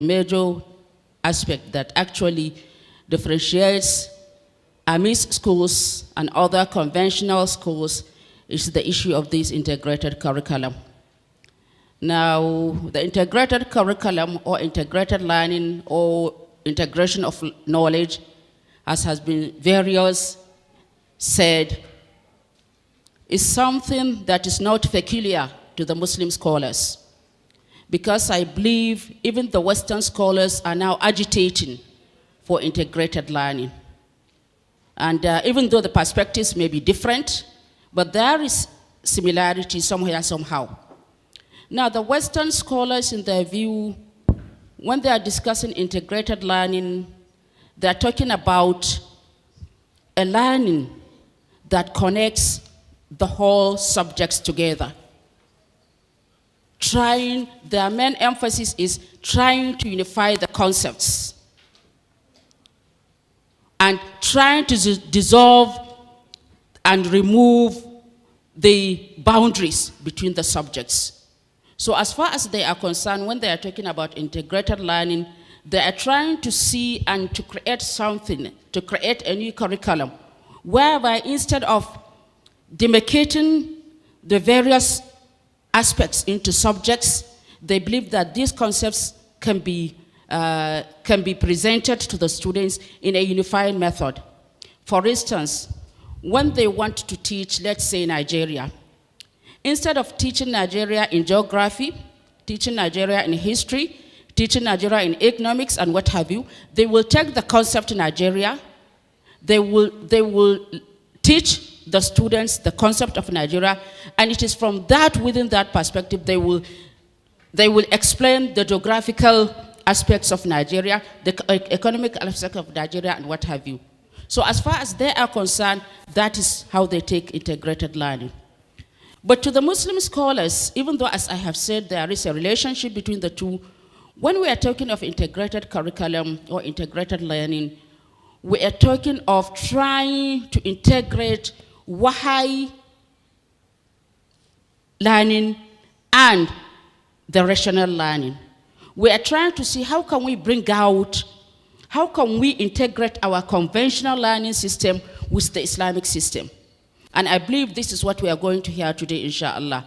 major aspect that actually differentiates AMIS schools and other conventional schools is the issue of this integrated curriculum. Now, the integrated curriculum or integrated learning or integration of knowledge, as has been various said, is something that is not peculiar to the Muslim scholars, because I believe even the Western scholars are now agitating for integrated learning. And even though the perspectives may be different, but there is similarity somewhere, somehow. Now, the Western scholars, in their view, when they are discussing integrated learning, they are talking about a learning that connects the whole subjects together. Their main emphasis is trying to unify the concepts and trying to dissolve and remove the boundaries between the subjects. So as far as they are concerned, when they are talking about integrated learning, they are trying to see and to create something, to create a new curriculum, whereby instead of demarcating the various aspects into subjects, they believe that these concepts can be presented to the students in a unified method. For instance, when they want to teach, let's say, Nigeria, instead of teaching Nigeria in geography, teaching Nigeria in history, teaching Nigeria in economics and what have you, they will take the concept in Nigeria, they will teach the students the concept of Nigeria, and it is from that, within that perspective, they will explain the geographical aspects of Nigeria, the economic aspects of Nigeria, and what have you. So as far as they are concerned, that is how they take integrated learning. But to the Muslim scholars, even though, as I have said, there is a relationship between the two, when we are talking of integrated curriculum or integrated learning, we are talking of trying to integrate Wahi learning and the rational learning. We are trying to see how can we bring out, how can we integrate our conventional learning system with the Islamic system. And I believe this is what we are going to hear today, inshallah.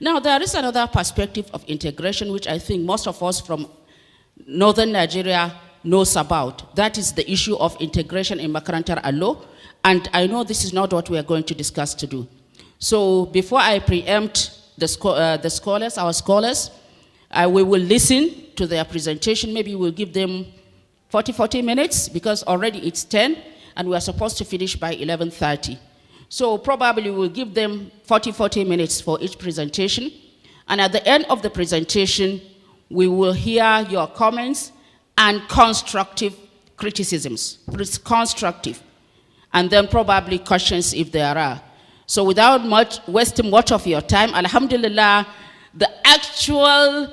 Now, there is another perspective of integration which I think most of us from northern Nigeria knows about. That is the issue of integration in Makarantar Allo. And I know this is not what we are going to discuss today. So before I preempt the scholars, our scholars, we will listen to their presentation. Maybe we'll give them 40 minutes, because already it's 10 and we are supposed to finish by 11:30. So probably we'll give them 40 minutes for each presentation. And at the end of the presentation, we will hear your comments and constructive criticisms. It's constructive. And then probably questions if there are. So without wasting much of your time, alhamdulillah, the actual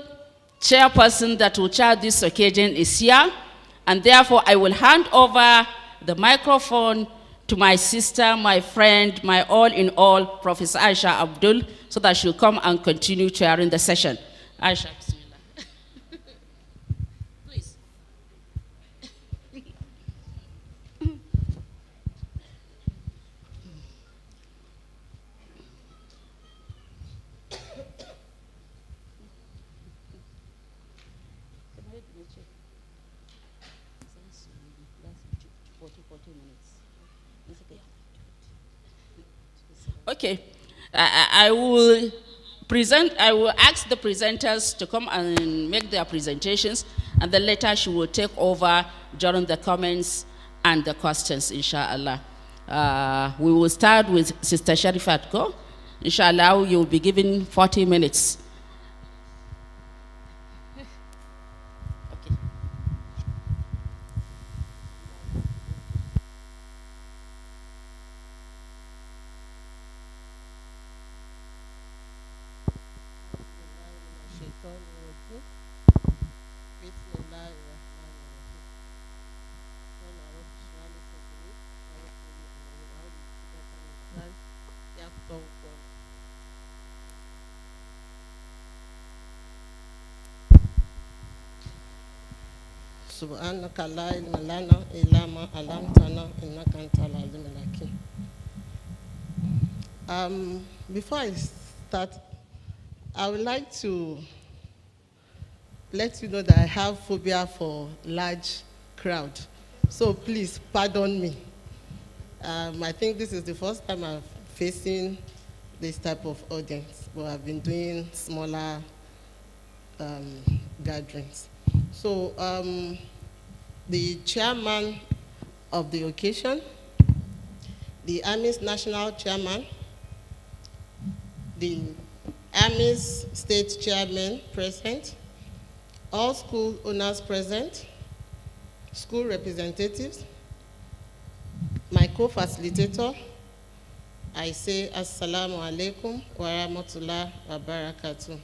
chairperson that will chair this occasion is here. And therefore, I will hand over the microphone to my sister, my friend, my all-in-all, Professor Aisha Abdul, so that she'll come and continue chairing the session. Aisha, bismillah. Please. Okay, I will ask the presenters to come and make their presentations, and then later she will take over during the comments and the questions, inshallah. We will start with Sister Sharifat. Go. Inshallah, you will be given 40 minutes. Subhanaka la ilma lana illa ma 'allamtana innaka antal alimul hakim. Before I start, I would like to let you know that I have phobia for large crowd. So please pardon me. I think this is the first time I'm facing this type of audience, but I've been doing smaller gatherings. So the chairman of the occasion, the Army's national chairman, the Army's state chairman present, all school owners present, school representatives, my co-facilitator, I say Assalamu alaikum wa rahmatullah wa barakatuh.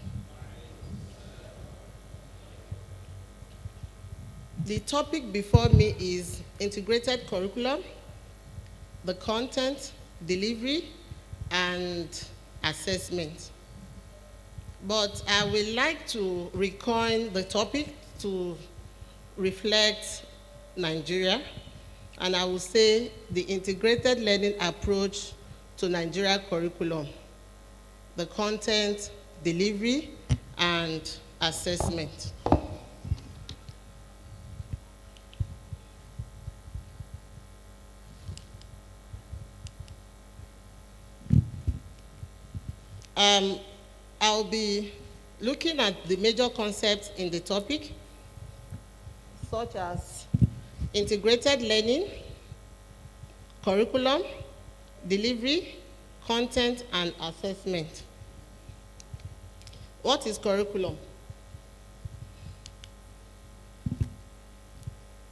The topic before me is integrated curriculum, the content, delivery, and assessment. But I would like to recoin the topic to reflect Nigeria, and I will say the integrated learning approach to Nigeria curriculum, the content, delivery, and assessment. I'll be looking at the major concepts in the topic, such as integrated learning, curriculum, delivery, content, and assessment. What is curriculum?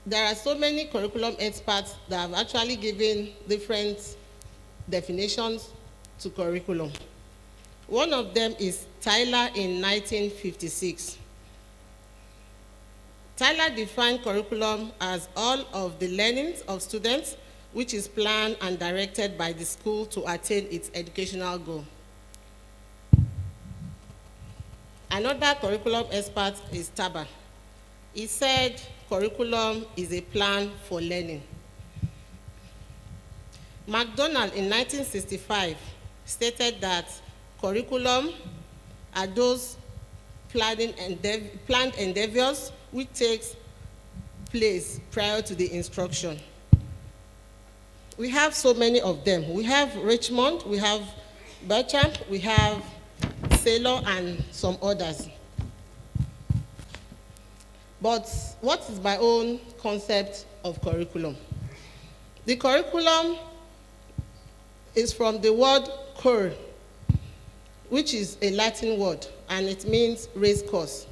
There are so many curriculum experts that have actually given different definitions to curriculum. One of them is Tyler in 1956. Tyler defined curriculum as all of the learnings of students which is planned and directed by the school to attain its educational goal. Another curriculum expert is Taba. He said curriculum is a plan for learning. MacDonald in 1965 stated that curriculum are those planned endeavors which takes place prior to the instruction. We have so many of them. We have Richmond, we have Berchamp, we have Saylor, and some others. But what is my own concept of curriculum? The curriculum is from the word cur, which is a Latin word, and it means race course.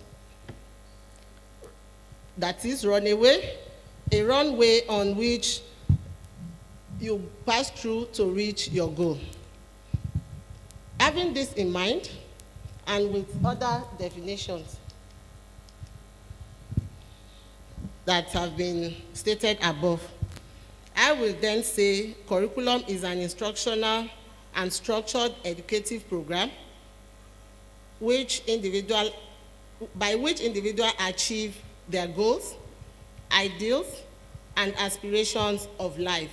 That is runaway, a runway on which you pass through to reach your goal. Having this in mind, and with other definitions that have been stated above, I will then say curriculum is an instructional and structured educative program by which individuals achieve their goals, ideals, and aspirations of life.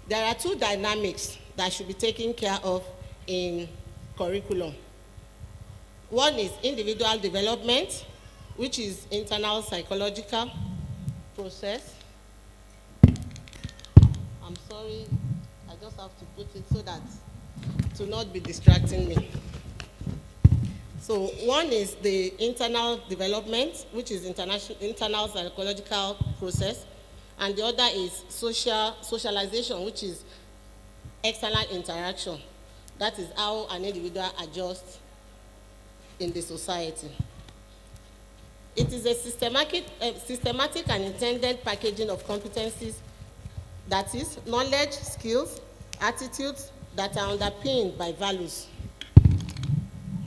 There are two dynamics that should be taken care of in curriculum. One is individual development, which is internal psychological process. I'm sorry, I just have to put it so that to not be distracting me. So one is the internal development, which is internal psychological process, and the other is socialization, which is external interaction. That is how an individual adjusts in the society. It is a systematic and intended packaging of competencies, that is, knowledge, skills, attitudes that are underpinned by values.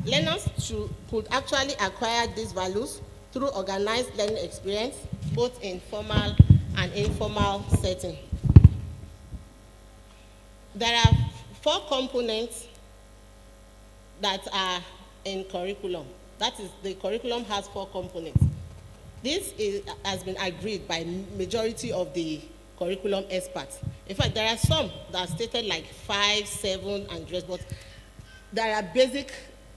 Learners could actually acquire these values through organized learning experience, both in formal and informal setting. There are 4 components that are in curriculum. That is, the curriculum has 4 components. has been agreed by majority of the curriculum experts. In fact, there are some that are stated like 5, 7, and rest, but there are basic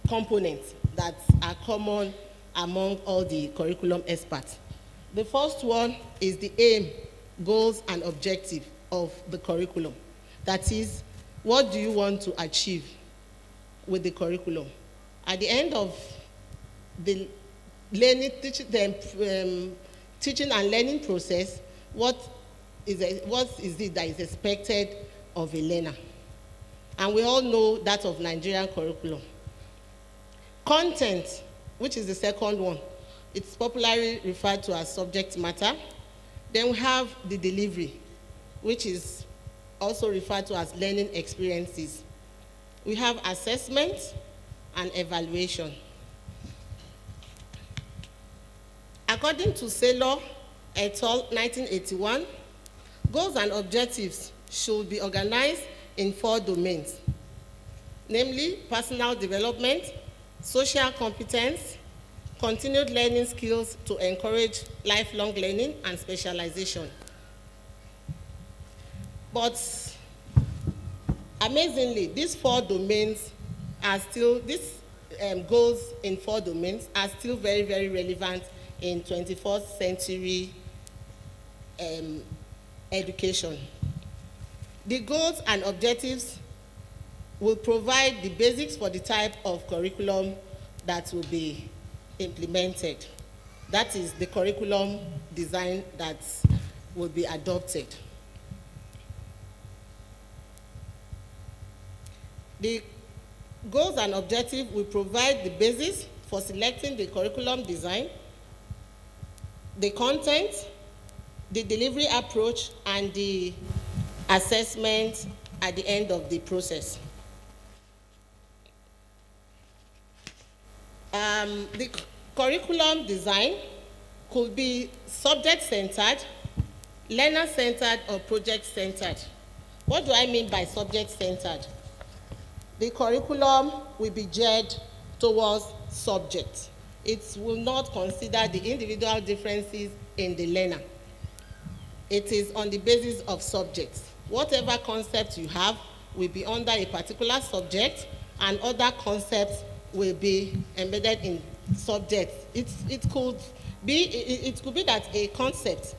components that are common among all the curriculum experts. The first one is the aim, goals, and objective of the curriculum. That is, what do you want to achieve with the curriculum? At the end of the teaching and learning process, what is it that is expected of a learner? And we all know that of Nigerian curriculum. Content, which is the second one, it's popularly referred to as subject matter. Then we have the delivery, which is also referred to as learning experiences. We have assessment and evaluation. According to Saylor et al. 1981, goals and objectives should be organized in 4 domains, namely personal development, social competence, continued learning skills to encourage lifelong learning, and specialization. But amazingly, these 4 domains are still, these goals in 4 domains are still very, very relevant in 21st century education. The goals and objectives will provide the basics for the type of curriculum that will be implemented. That is the curriculum design that will be adopted. The goals and objectives will provide the basis for selecting the curriculum design, the content, the delivery approach, and the assessment at the end of the process. The curriculum design could be subject-centered, learner-centered, or project-centered. What do I mean by subject-centered? The curriculum will be geared towards subject. It will not consider the individual differences in the learner. It is on the basis of subjects. Whatever concept you have will be under a particular subject, and other concepts will be embedded in subjects. It could be that a concept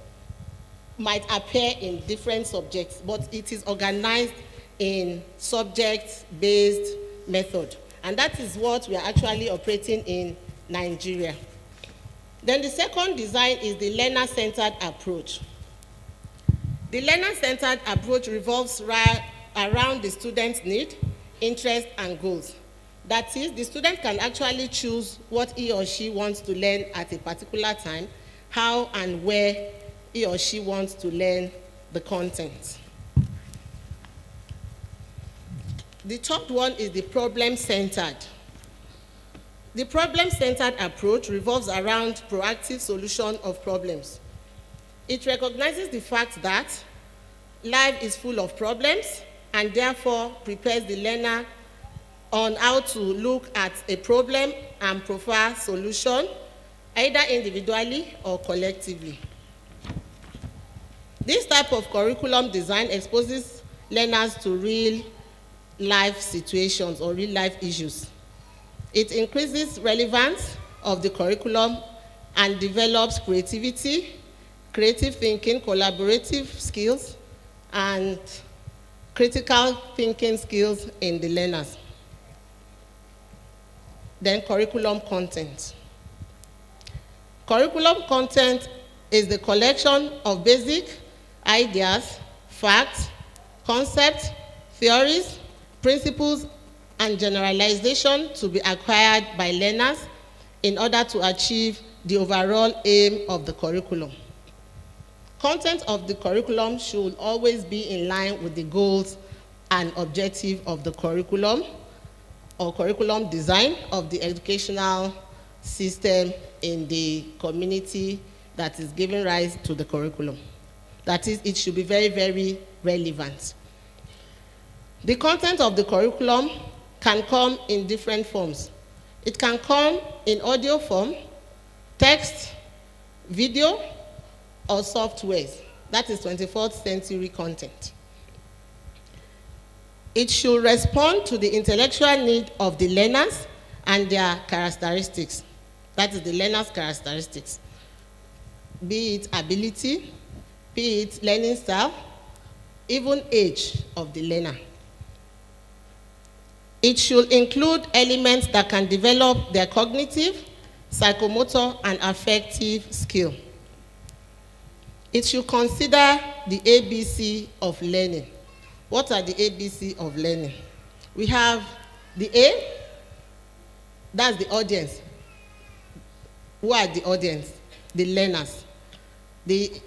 might appear in different subjects, but it is organized in subject-based method. And that is what we are actually operating in Nigeria. Then the second design is the learner-centered approach. The learner-centered approach revolves around the student's need, interest, and goals. That is, the student can actually choose what he or she wants to learn at a particular time, how and where he or she wants to learn the content. The third one is the problem-centered. The problem-centered approach revolves around proactive solution of problems. It recognizes the fact that life is full of problems and therefore prepares the learner on how to look at a problem and provide solution, either individually or collectively. This type of curriculum design exposes learners to real life situations or real life issues. It increases relevance of the curriculum and develops creativity, creative thinking, collaborative skills, and critical thinking skills in the learners. Then curriculum content. Curriculum content is the collection of basic ideas, facts, concepts, theories, principles, and generalization to be acquired by learners in order to achieve the overall aim of the curriculum. Content of the curriculum should always be in line with the goals and objectives of the curriculum or curriculum design of the educational system in the community that is giving rise to the curriculum. That is, it should be very, very relevant. The content of the curriculum can come in different forms. It can come in audio form, text, video, or softwares. That is 21st century content. It should respond to the intellectual need of the learners and their characteristics. That is the learner's characteristics. Be it ability, be it learning style, even age of the learner. It should include elements that can develop their cognitive, psychomotor, and affective skill. It should consider the ABC of learning. What are the ABC of learning? We have the A, that's the audience. Who are the audience? The learners. The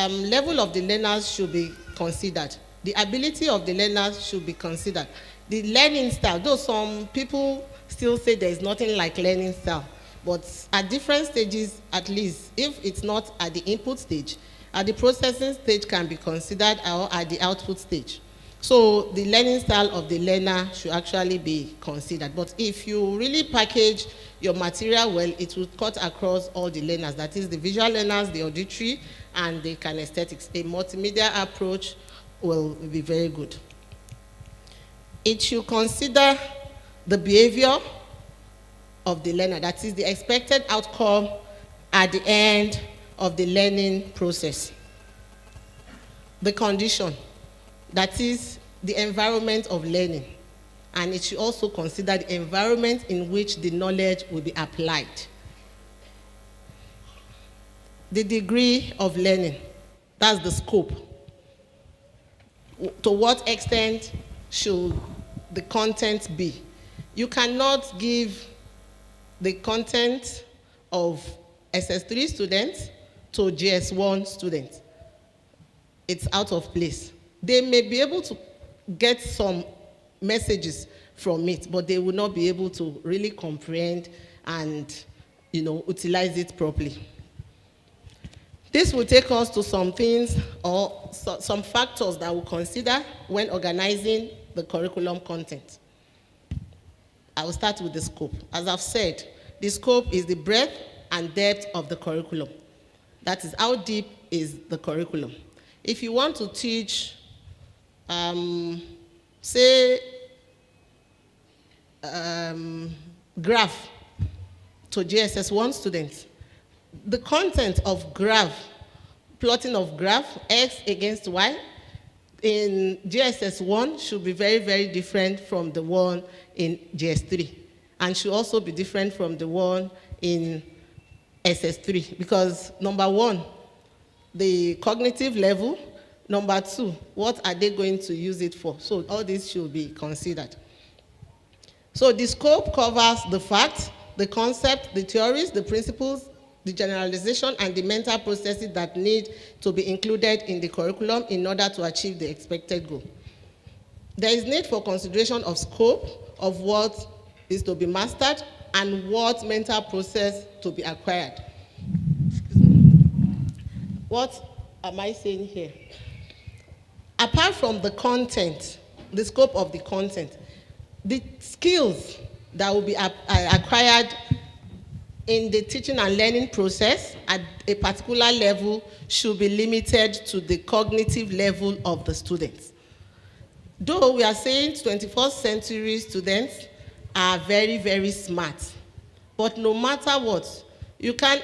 level of the learners should be considered. The ability of the learners should be considered. The learning style, though some people still say there is nothing like learning style, but at different stages, at least, if it's not at the input stage, at the processing stage can be considered, or at the output stage. So the learning style of the learner should actually be considered. But if you really package your material well, it will cut across all the learners. That is the visual learners, the auditory, and the kinesthetics. A multimedia approach will be very good. It should consider the behavior of the learner. That is the expected outcome at the end of the learning process. The condition. That is the environment of learning. And it should also consider the environment in which the knowledge will be applied. The degree of learning, that's the scope. To what extent should the content be? You cannot give the content of SS3 students to GS1 students. It's out of place. They may be able to get some messages from it, but they will not be able to really comprehend and, utilize it properly. This will take us to some things or some factors that we'll consider when organizing the curriculum content. I will start with the scope. As I've said, the scope is the breadth and depth of the curriculum. That is, how deep is the curriculum. If you want to teach graph to GSS1 students, the content of graph, plotting of graph, X against Y, in GSS1 should be very, very different from the one in GS3, and should also be different from the one in SS3, because number one, the cognitive level. Number two, what are they going to use it for? So all this should be considered. So the scope covers the facts, the concept, the theories, the principles, the generalization, and the mental processes that need to be included in the curriculum in order to achieve the expected goal. There is need for consideration of scope, of what is to be mastered, and what mental process to be acquired. What am I saying here? Apart from the content, the scope of the content, the skills that will be acquired in the teaching and learning process at a particular level should be limited to the cognitive level of the students. Though we are saying 21st century students are very, very smart, but no matter what, you can,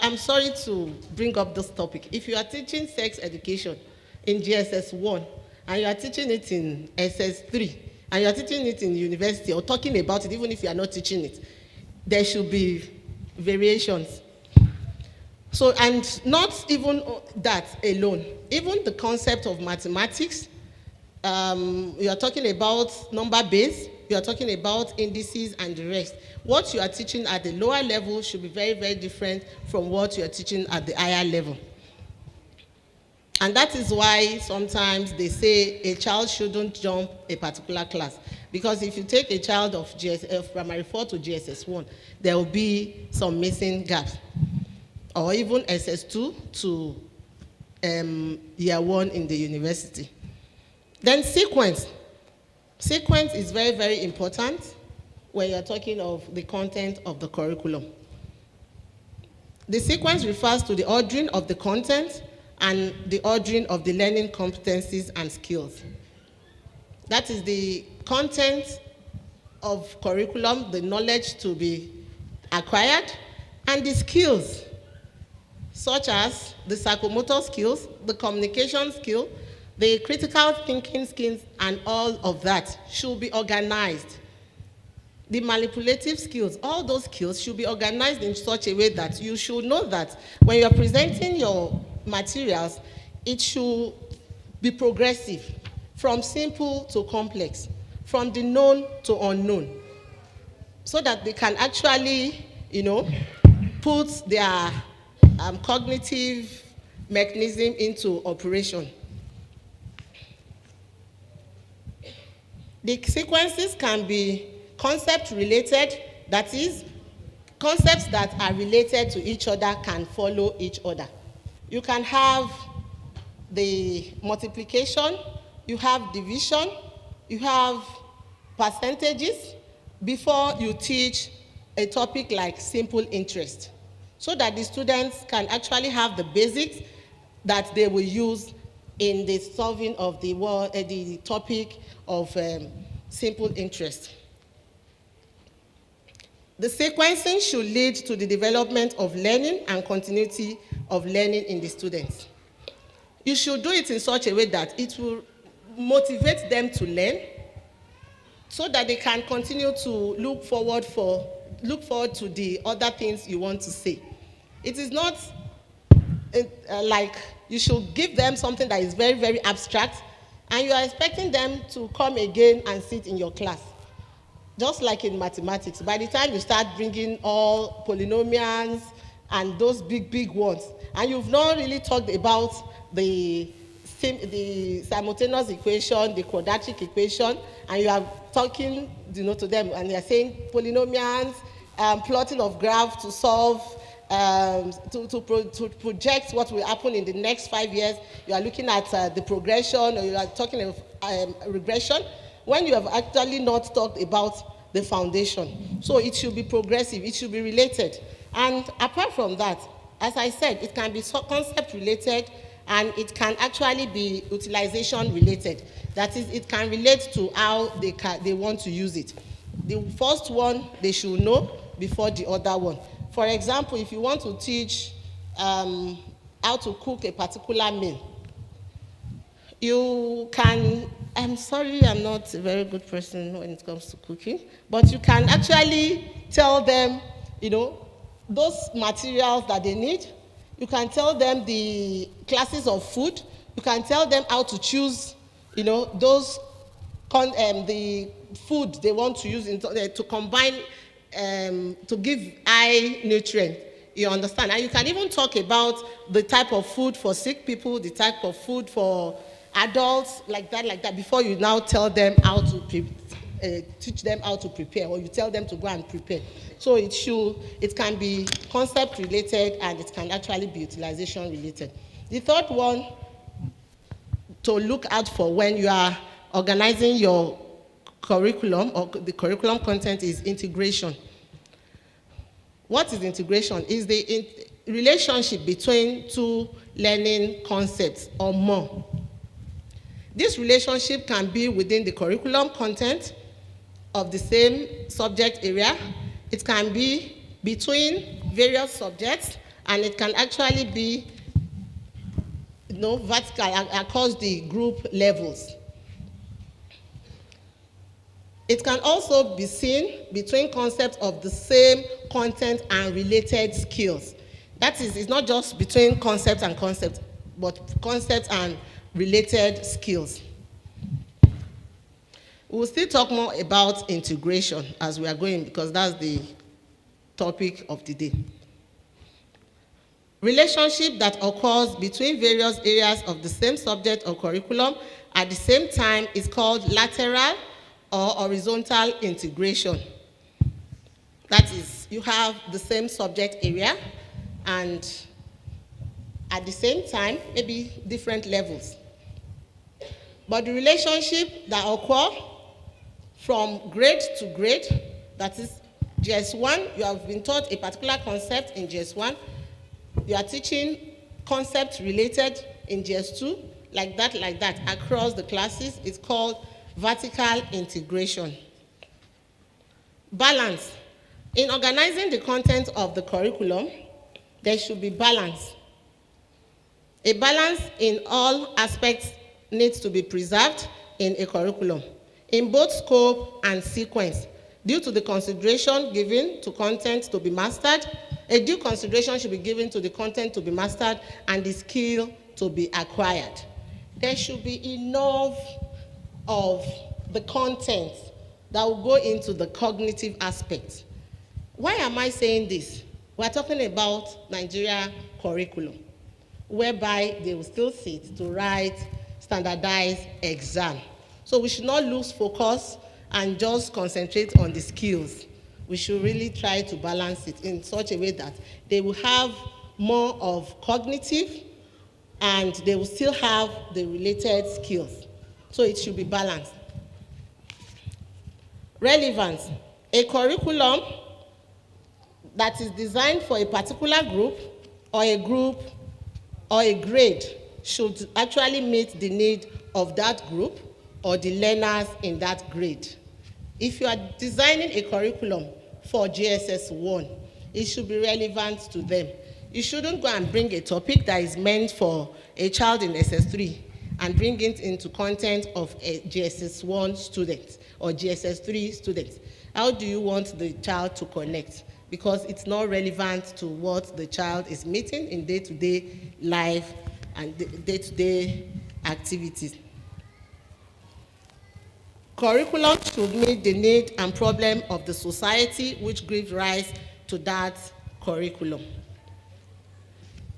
I'm sorry to bring up this topic, if you are teaching sex education in GSS1, and you are teaching it in SS3, and you are teaching it in university, or talking about it, even if you are not teaching it, there should be variations. So, and not even that alone, even the concept of mathematics, you are talking about number base, you are talking about indices and the rest. What you are teaching at the lower level should be very, very different from what you are teaching at the higher level. And that is why sometimes they say a child shouldn't jump a particular class. Because if you take a child of primary 4 to GSS1, there will be some missing gaps. Or even SS2 to year 1 in the university. Then sequence. Sequence is very, very important when you're talking of the content of the curriculum. The sequence refers to the ordering of the content and the ordering of the learning competencies and skills. That is the content of curriculum, the knowledge to be acquired, and the skills, such as the psychomotor skills, the communication skill, the critical thinking skills, and all of that should be organized. The manipulative skills, all those skills should be organized in such a way that you should know that when you're presenting your materials, it should be progressive, from simple to complex, from the known to unknown, so that they can actually, put their cognitive mechanism into operation. The sequences can be concept related, that is, concepts that are related to each other can follow each other. You can have the multiplication, you have division, you have percentages before you teach a topic like simple interest, so that the students can actually have the basics that they will use in the solving of the topic of simple interest. The sequencing should lead to the development of learning and continuity of learning in the students. You should do it in such a way that it will motivate them to learn, so that they can continue to look forward to the other things you want to say. It is not like you should give them something that is very, very abstract, and you are expecting them to come again and sit in your class. Just like in mathematics, by the time you start bringing all polynomials and those big, big ones, and you've not really talked about the simultaneous equation, the quadratic equation, and you are talking, to them, and they are saying polynomials, plotting of graphs to solve, to project what will happen in the next 5 years. You are looking at the progression, or you are talking of regression, when you have actually not talked about the foundation. So it should be progressive, it should be related. And apart from that, as I said, it can be concept related, and it can actually be utilization related. That is, it can relate to how they want to use it. The first one they should know before the other one. For example, if you want to teach how to cook a particular meal, you can, I'm sorry, I'm not a very good person when it comes to cooking, but you can actually tell them, those materials that they need. You can tell them the classes of food. You can tell them how to choose, the food they want to use to combine, to give high nutrient. You understand? And you can even talk about the type of food for sick people, the type of food for adults, like that, before you now tell them how to teach them how to prepare, or you tell them to go and prepare. So it can be concept related, and it can actually be utilization related. The third one to look out for when you are organizing your curriculum or the curriculum content is integration. What is integration? Is the relationship between two learning concepts or more. This relationship can be within the curriculum content of the same subject area. It can be between various subjects, and it can actually be vertical across the group levels. It can also be seen between concepts of the same content and related skills. That is, it's not just between concepts and concepts, but concepts and related skills. We'll still talk more about integration as we are going, because that's the topic of the day. Relationship that occurs between various areas of the same subject or curriculum at the same time is called lateral or horizontal integration. That is, you have the same subject area and at the same time, maybe different levels. But the relationship that occurs from grade to grade, that is GS1, you have been taught a particular concept in GS1, You are teaching concepts related in GS2, like that, across the classes. It's called vertical integration. Balance. In organizing the content of the curriculum, there should be balance. A balance in all aspects needs to be preserved in a curriculum, in both scope and sequence. Due to the consideration given to content to be mastered, a due consideration should be given to the content to be mastered and the skill to be acquired. There should be enough of the content that will go into the cognitive aspect. Why am I saying this? We're talking about Nigeria curriculum, whereby they will still sit to write standardized exam. So we should not lose focus and just concentrate on the skills. We should really try to balance it in such a way that they will have more of cognitive and they will still have the related skills. So it should be balanced. Relevance. A curriculum that is designed for a particular group or a grade should actually meet the need of that group or the learners in that grade. If you are designing a curriculum for GSS 1, it should be relevant to them. You shouldn't go and bring a topic that is meant for a child in SS3 and bring it into content of a GSS 1 student or GSS 3 student. How do you want the child to connect? Because it's not relevant to what the child is meeting in day-to-day life and day-to-day activities. Curriculum should meet the need and problem of the society which gives rise to that curriculum.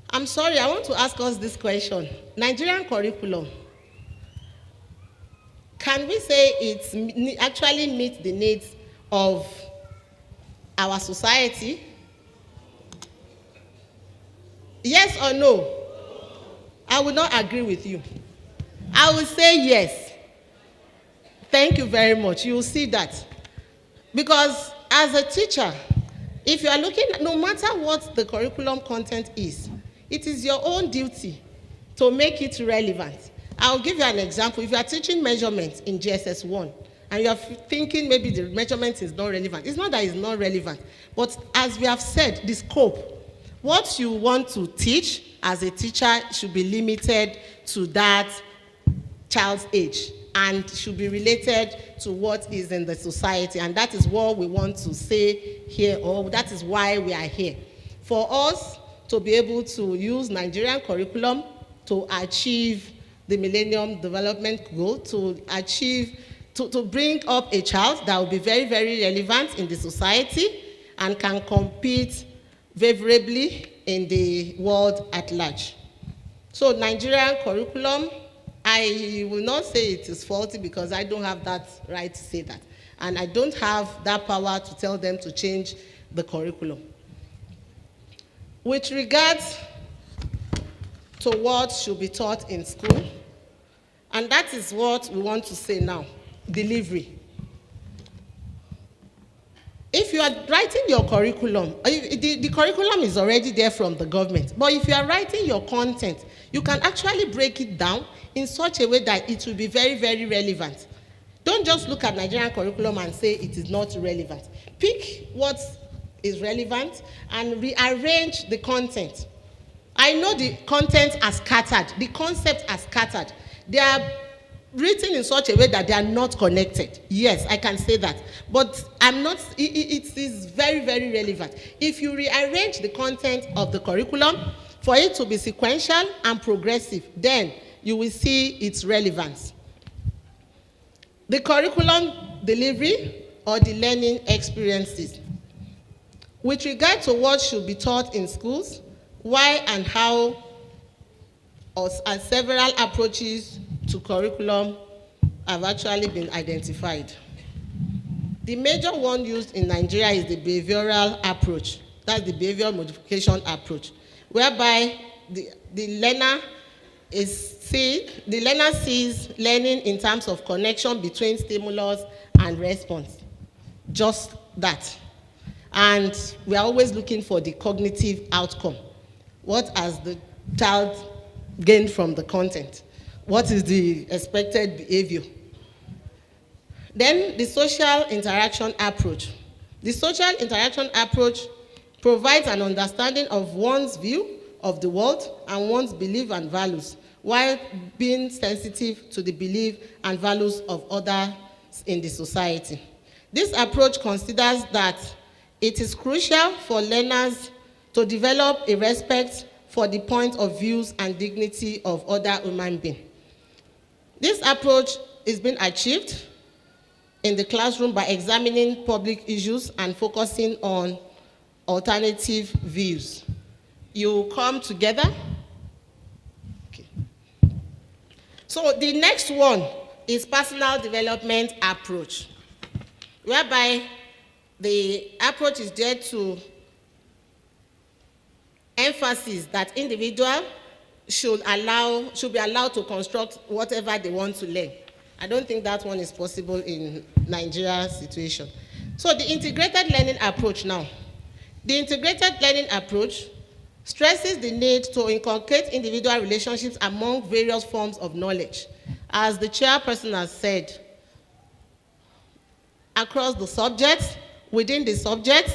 I'm sorry, I want to ask us this question. Nigerian curriculum, can we say it actually meets the needs of our society? Yes or no? I will not agree with you. I will say yes. Thank you very much. You will see that. Because as a teacher, if you are looking, no matter what the curriculum content is, it is your own duty to make it relevant. I'll give you an example. If you are teaching measurements in GSS 1, and you are thinking maybe the measurement is not relevant, it's not that it's not relevant, but as we have said, the scope, what you want to teach as a teacher should be limited to that child's age and should be related to what is in the society. And that is what we want to say here, or that is why we are here. For us to be able to use Nigerian curriculum to achieve the Millennium Development Goal, to bring up a child that will be very, very relevant in the society and can compete favorably in the world at large. So Nigerian curriculum, I will not say it is faulty because I don't have that right to say that. And I don't have that power to tell them to change the curriculum. With regards to what should be taught in school, and that is what we want to say now, delivery. If you are writing your curriculum, the curriculum is already there from the government, but if you are writing your content, you can actually break it down in such a way that it will be very, very relevant. Don't just look at Nigerian curriculum and say it is not relevant. Pick what is relevant and rearrange the content. I know the content are scattered, the concepts are scattered. They are written in such a way that they are not connected. Yes, I can say that. But it is very, very relevant. If you rearrange the content of the curriculum for it to be sequential and progressive, then you will see its relevance. The curriculum delivery or the learning experiences. With regard to what should be taught in schools, why and how, and several approaches to curriculum have actually been identified. The major one used in Nigeria is the behavioral approach. That's the behavioral modification approach, whereby the learner sees learning in terms of connection between stimulus and response. Just that. And we are always looking for the cognitive outcome. What has the child gained from the content? What is the expected behavior? Then the social interaction approach. The social interaction approach provides an understanding of one's view of the world and one's belief and values, while being sensitive to the belief and values of others in the society. This approach considers that it is crucial for learners to develop a respect for the point of views and dignity of other human beings. This approach is being achieved in the classroom by examining public issues and focusing on alternative views. You come together. Okay. So the next one is personal development approach, whereby the approach is there to emphasize that individual should be allowed to construct whatever they want to learn. I don't think that one is possible in Nigeria's situation. So the integrated learning approach now. The integrated learning approach stresses the need to inculcate individual relationships among various forms of knowledge. As the chairperson has said, across the subjects, within the subjects,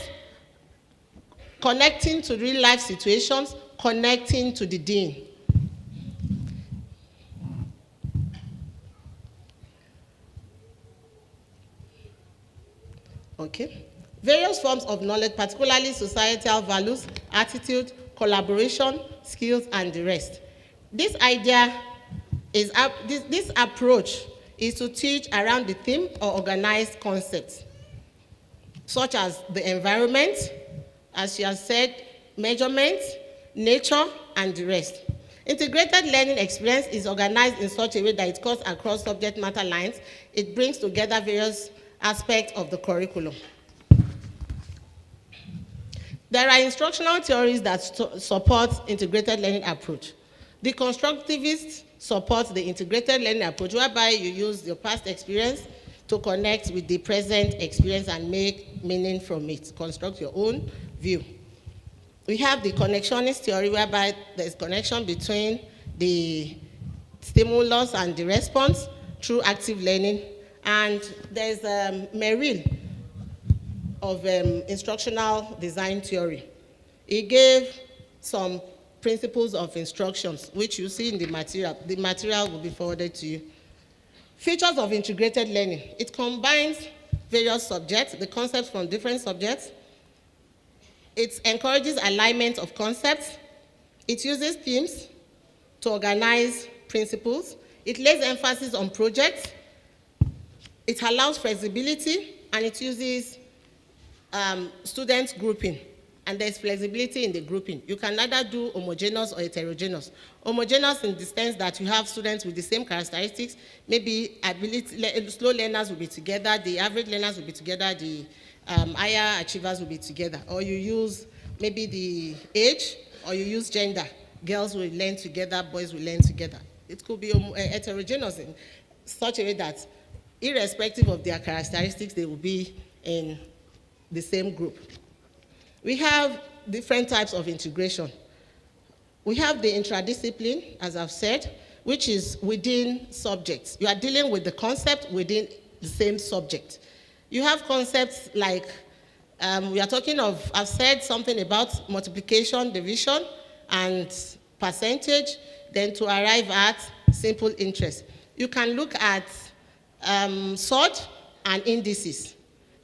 connecting to real life situations, connecting to the Deen. Okay. Various forms of knowledge, particularly societal values, attitude, collaboration, skills, and the rest. This idea is, this approach is to teach around the theme or organized concepts, such as the environment, as she has said, measurement, nature, and the rest. Integrated learning experience is organized in such a way that it cuts across subject matter lines. It brings together various aspects of the curriculum. There are instructional theories that support integrated learning approach. The constructivists support the integrated learning approach, whereby you use your past experience to connect with the present experience and make meaning from it. Construct your own view. We have the connectionist theory, whereby there's connection between the stimulus and the response through active learning. And there's Merrill of instructional design theory. He gave some principles of instructions, which you see in the material. The material will be forwarded to you. Features of integrated learning. It combines various subjects, the concepts from different subjects. It encourages alignment of concepts. It uses themes to organize principles. It lays emphasis on projects. It allows flexibility, and it uses student grouping. And there's flexibility in the grouping. You can either do homogeneous or heterogeneous. Homogeneous in the sense that you have students with the same characteristics. Maybe slow learners will be together, the average learners will be together, the higher achievers will be together. Or you use maybe the age, or you use gender. Girls will learn together, boys will learn together. It could be heterogeneous in such a way that irrespective of their characteristics, they will be in the same group. We have different types of integration. We have the intradiscipline, as I've said, which is within subjects. You are dealing with the concept within the same subject. You have concepts like, we are talking of, I've said something about multiplication, division, and percentage, then to arrive at simple interest. You can look at sort and indices,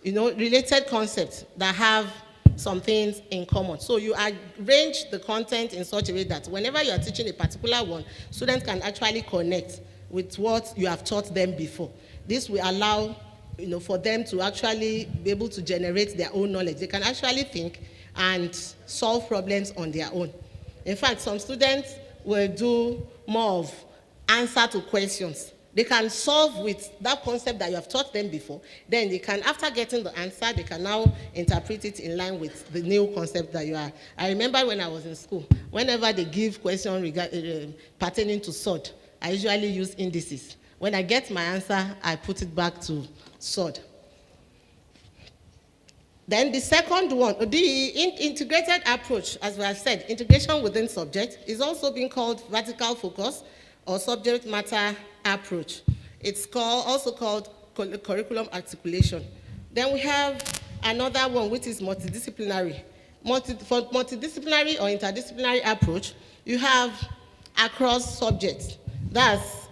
related concepts that have some things in common. So you arrange the content in such a way that whenever you are teaching a particular one, students can actually connect with what you have taught them before. This will allow for them to actually be able to generate their own knowledge. They can actually think and solve problems on their own. In fact, some students will do more of answer to questions. They can solve with that concept that you have taught them before. Then they can, after getting the answer, they can now interpret it in line with the new concept that you are. I remember when I was in school, whenever they give questions pertaining to sort, I usually use indices. When I get my answer, I put it back to sort. Then the second one, the integrated approach, as we have said, integration within subject, is also being called vertical focus or subject matter approach. It's also called curriculum articulation. Then we have another one, which is multidisciplinary. For multidisciplinary or interdisciplinary approach, you have across subjects. That's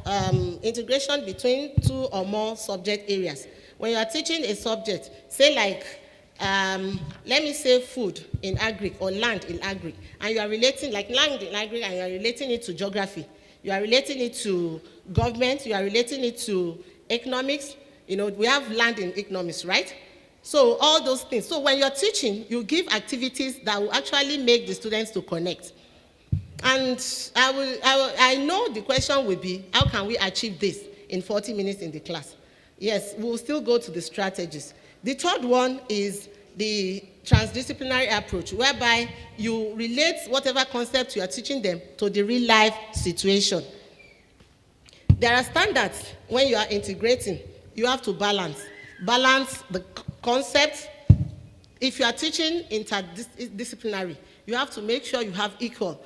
integration between 2 or more subject areas. When you are teaching a subject, say like, let me say food in agric or land in agric, and you are relating, like land in agric, and you are relating it to geography, you are relating it to government, you are relating it to economics. You know, we have land in economics, right? So all those things. So when you're teaching, you give activities that will actually make the students to connect. And I know the question will be, how can we achieve this in 40 minutes in the class? Yes, we'll still go to the strategies. The third one is the transdisciplinary approach, whereby you relate whatever concept you are teaching them to the real life situation. There are standards when you are integrating. You have to balance the concept. If you are teaching interdisciplinary, you have to make sure you have equal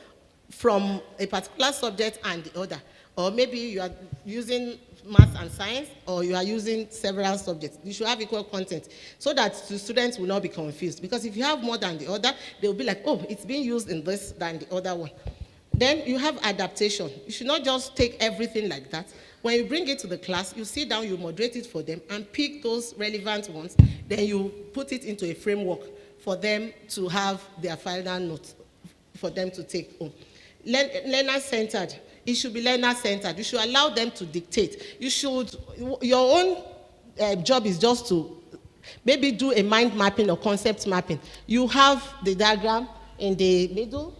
from a particular subject and the other. Or maybe you are using math and science, or you are using several subjects. You should have equal content so that the students will not be confused. Because if you have more than the other, they will be like, oh, it's being used in this than the other one. Then you have adaptation. You should not just take everything like that. When you bring it to the class, you sit down, you moderate it for them, and pick those relevant ones. Then you put it into a framework for them to have their final notes for them to take home. Learner-centered. It should be learner-centered. You should allow them to dictate. Your own job is just to maybe do a mind mapping or concept mapping. You have the diagram in the middle.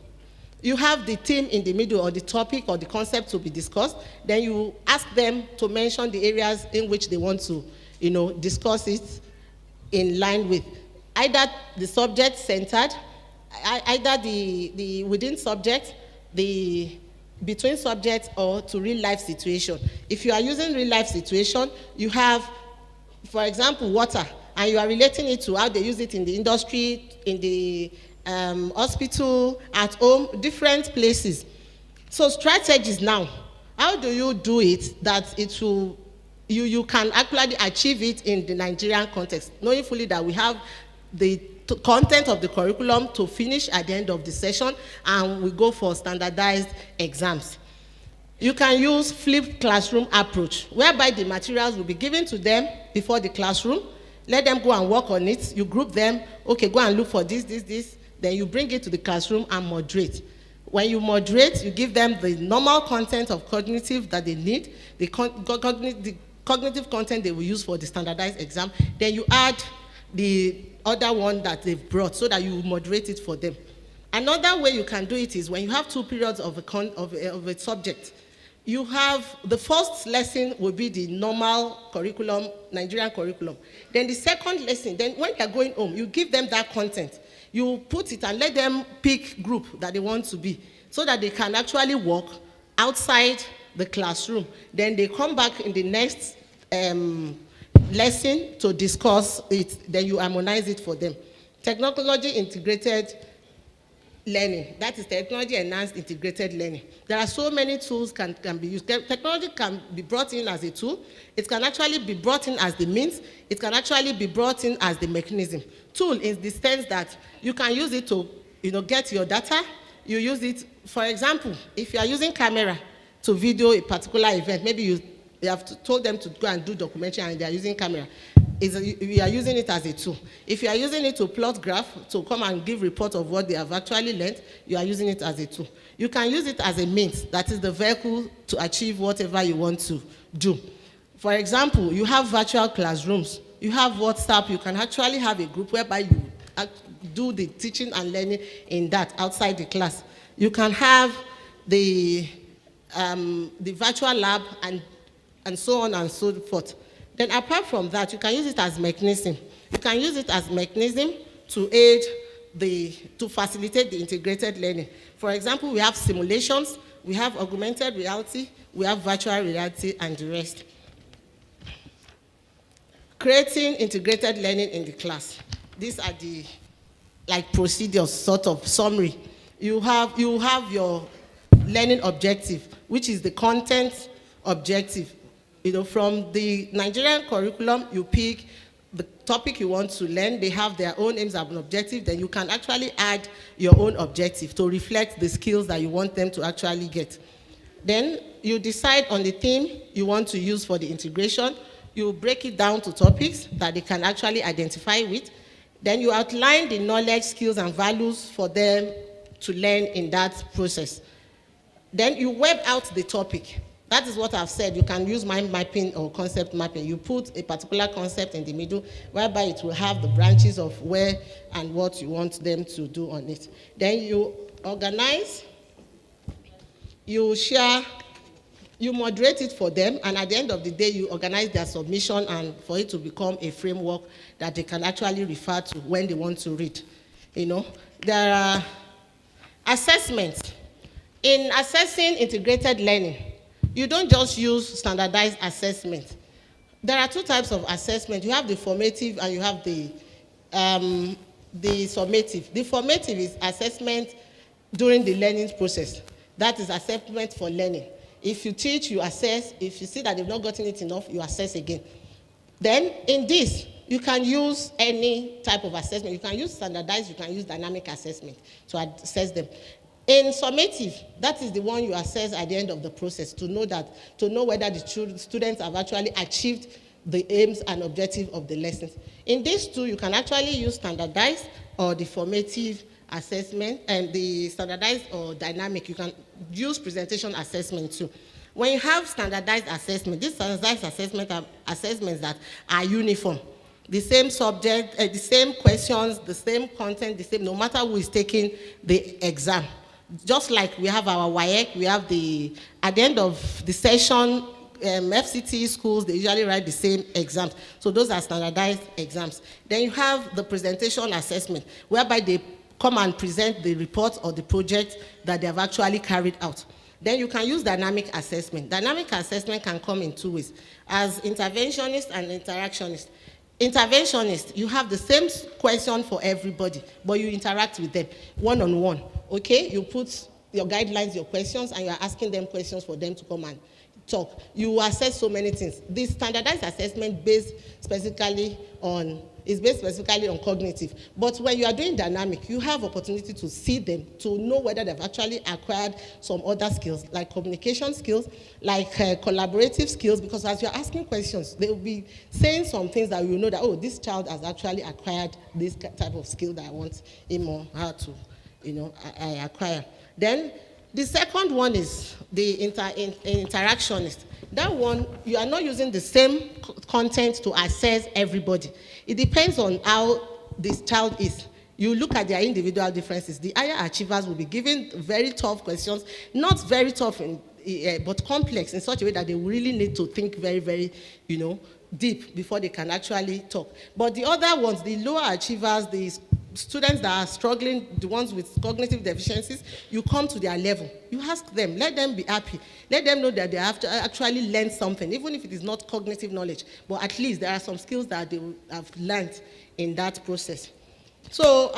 You have the theme in the middle, or the topic or the concept to be discussed. Then you ask them to mention the areas in which they want to, discuss it in line with either the subject-centered, either the within subject, the between subjects, or to real-life situation. If you are using real-life situation, you have, for example, water, and you are relating it to how they use it in the industry, in the hospital, at home, different places. So strategies now, how do you do it that it will, you can actually achieve it in the Nigerian context, knowing fully that we have the content of the curriculum to finish at the end of the session, and we go for standardized exams. You can use flipped classroom approach, whereby the materials will be given to them before the classroom. Let them go and work on it. You group them. Okay, go and look for this. Then you bring it to the classroom and moderate. When you moderate, you give them the normal content of cognitive that they need, the cognitive content they will use for the standardized exam. Then you add the other one that they've brought so that you moderate it for them. Another way you can do it is when you have 2 periods of a subject. You have the first lesson will be the normal curriculum, Nigerian curriculum. Then the second lesson, then when they're going home, you give them that content. You put it and let them pick group that they want to be so that they can actually work outside the classroom. Then they come back in the next lesson to discuss it. Then you harmonize it for them. Technology integrated learning. That is technology enhanced integrated learning. There are so many tools can be used. Technology can be brought in as a tool. It can actually be brought in as the means. It can actually be brought in as the mechanism. Tool in the sense that you can use it to get your data. You use it, for example, if you are using camera to video a particular event, maybe you have told them to go and do documentary and they are using camera. You are using it as a tool. If you are using it to plot graph, to come and give report of what they have actually learned, you are using it as a tool. You can use it as a means, that is the vehicle to achieve whatever you want to do. For example, you have virtual classrooms. You have WhatsApp. You can actually have a group whereby you do the teaching and learning in that outside the class. You can have the virtual lab and so on and so forth. Then apart from that, you can use it as mechanism. You can use it as mechanism to aid to facilitate the integrated learning. For example, we have simulations, we have augmented reality, we have virtual reality, and the rest. Creating integrated learning in the class. these are the like procedures, sort of summary. You have your learning objective, which is the content objective. You know, from the Nigerian curriculum, you pick the topic you want to learn. They have their own aims and objective. Then you can actually add your own objective to reflect the skills that you want them to actually get. Then you decide on the theme you want to use for the integration. You break it down to topics that they can actually identify with. Then you outline the knowledge, skills, and values for them to learn in that process. Then you web out the topic. That is what I've said. You can use mind mapping or concept mapping. You put a particular concept in the middle, whereby it will have the branches of where and what you want them to do on it. Then you organize, you share, you moderate it for them, and at the end of the day, you organize their submission and for it to become a framework that they can actually refer to when they want to read. You know, there are assessments. In assessing integrated learning, you don't just use standardized assessment. There are two types of assessment. You have the formative and you have the summative. The formative is assessment during the learning process. That is assessment for learning. If you teach, you assess. If you see that they've not gotten it enough, you assess again. Then in this, you can use any type of assessment. You can use standardized, you can use dynamic assessment to assess them. In summative, that is the one you assess at the end of the process to know whether the students have actually achieved the aims and objectives of the lessons. In these two, you can actually use standardized or the formative assessment, and the standardized or dynamic, you can use presentation assessment too. When you have standardized assessment, these standardized assessment are assessments that are uniform. The same subject, the same questions, the same content, the same, no matter who is taking the exam. Just like we have our WAEC, we have at the end of the session, FCT schools, they usually write the same exams. So those are standardized exams. Then you have the presentation assessment, whereby they come and present the report or the project that they have actually carried out. Then you can use dynamic assessment. Dynamic assessment can come in two ways, as interventionist and interactionist. Interventionist, you have the same question for everybody, but you interact with them one-on-one, okay? You put your guidelines, your questions, and you are asking them questions for them to come and talk. You assess so many things. This standardized assessment is based specifically on cognitive. But when you are doing dynamic, you have opportunity to see them, to know whether they've actually acquired some other skills, like communication skills, like collaborative skills, because as you're asking questions, they will be saying some things that you know that, oh, this child has actually acquired this type of skill that I want him or her to, I acquire. Then the second one is the interactionist. That one, you are not using the same content to assess everybody. It depends on how this child is. You look at their individual differences. The higher achievers will be given very tough questions, not very tough, but complex in such a way that they really need to think very, very, deep before they can actually talk. But the other ones, the lower achievers, the students that are struggling, the ones with cognitive deficiencies, you come to their level. You ask them, let them be happy. Let them know that they have to actually learn something, even if it is not cognitive knowledge. But at least there are some skills that they have learned in that process. So,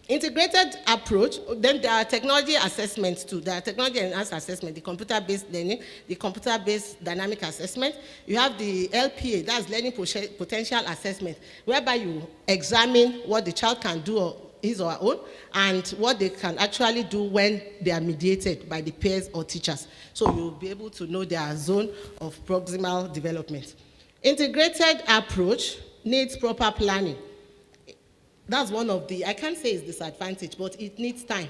integrated approach, then there are technology assessments too. There are technology enhanced assessment, the computer-based learning, the computer-based dynamic assessment. You have the LPA, that's learning potential assessment, whereby you examine what the child can do on his or her own and what they can actually do when they are mediated by the peers or teachers. So you'll be able to know their zone of proximal development. Integrated approach needs proper planning. That's one of the, I can't say it's disadvantage, but it needs time.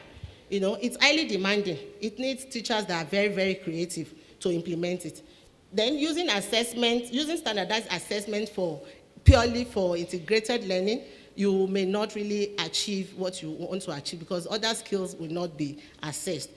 It's highly demanding. It needs teachers that are very, very creative to implement it. Then using standardized assessment purely for integrated learning, you may not really achieve what you want to achieve because other skills will not be assessed.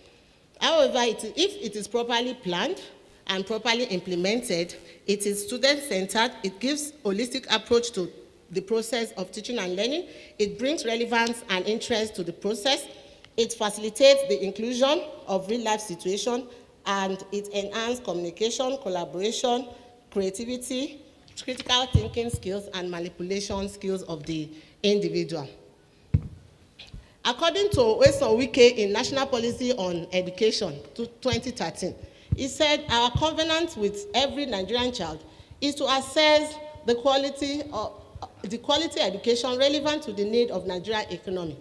However, if it is properly planned and properly implemented, it is student-centered, it gives holistic approach to the process of teaching and learning. It brings relevance and interest to the process. It facilitates the inclusion of real-life situations, and it enhances communication, collaboration, creativity, critical thinking skills and manipulation skills of the individual. According to Weson Wike in National Policy on Education 2013, he said our covenant with every Nigerian child is to assess the quality education relevant to the need of Nigerian economy.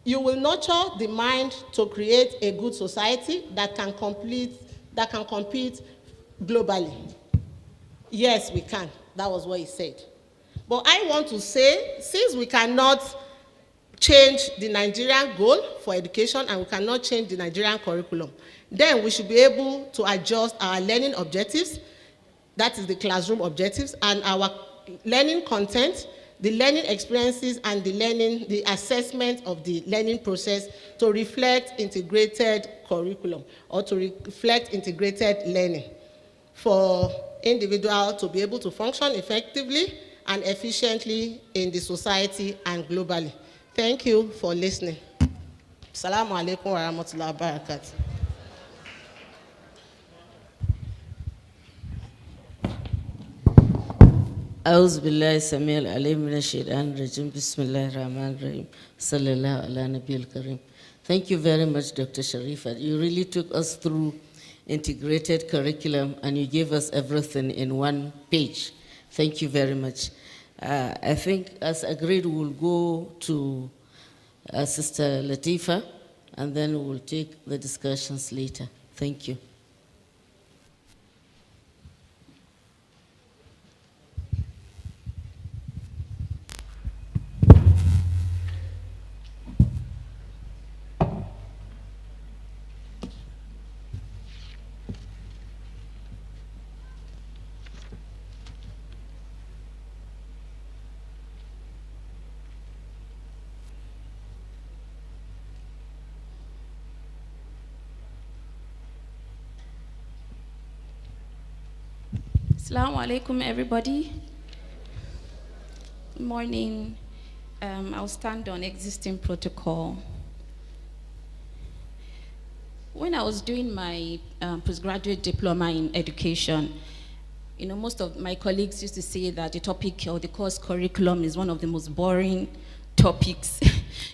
You will nurture the mind to create a good society that can compete globally. Yes, we can. That was what he said. But I want to say, since we cannot change the Nigerian goal for education and we cannot change the Nigerian curriculum, then we should be able to adjust our learning objectives, that is the classroom objectives, and our learning content, the learning experiences, and the assessment of the learning process to reflect integrated curriculum or to reflect integrated learning for individuals to be able to function effectively and efficiently in the society and globally. Thank you for listening. Assalamu alaikum wa rahmatullahi wa barakatuh. أعوذ بالله السميع العليم من الشيطان الرجيم بسم الله الرحمن الرحيم صلى الله على نبي الكريم. Thank you very much, Dr. Sharifat. You really took us through integrated curriculum and you gave us everything in one page. Thank you very much. I think, as agreed, we'll go to Sister Latifa, and then we'll take the discussions later. Thank you. Assalamu alaikum, everybody. Good morning. I'll stand on existing protocol. When I was doing my postgraduate diploma in education, most of my colleagues used to say that the topic or the course curriculum is one of the most boring topics,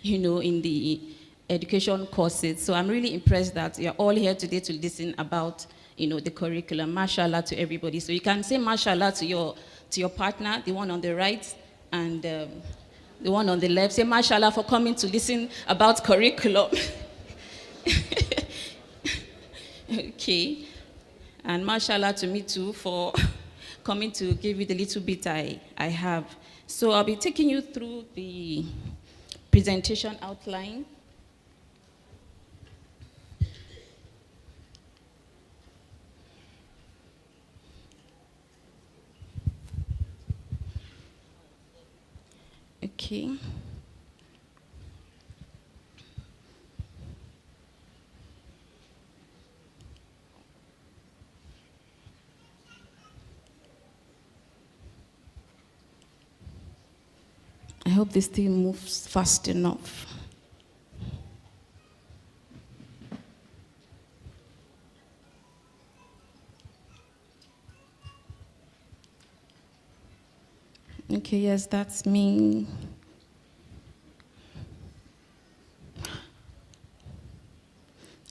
in the education courses. So I'm really impressed that you're all here today to listen about the curriculum. Mashallah to everybody. So you can say mashallah to your partner, the one on the right, and the one on the left. Say mashallah for coming to listen about curriculum. Okay. And mashallah to me too for coming to give you the little bit I have. So I'll be taking you through the presentation outline. Okay. I hope this thing moves fast enough. Okay, yes, that's me.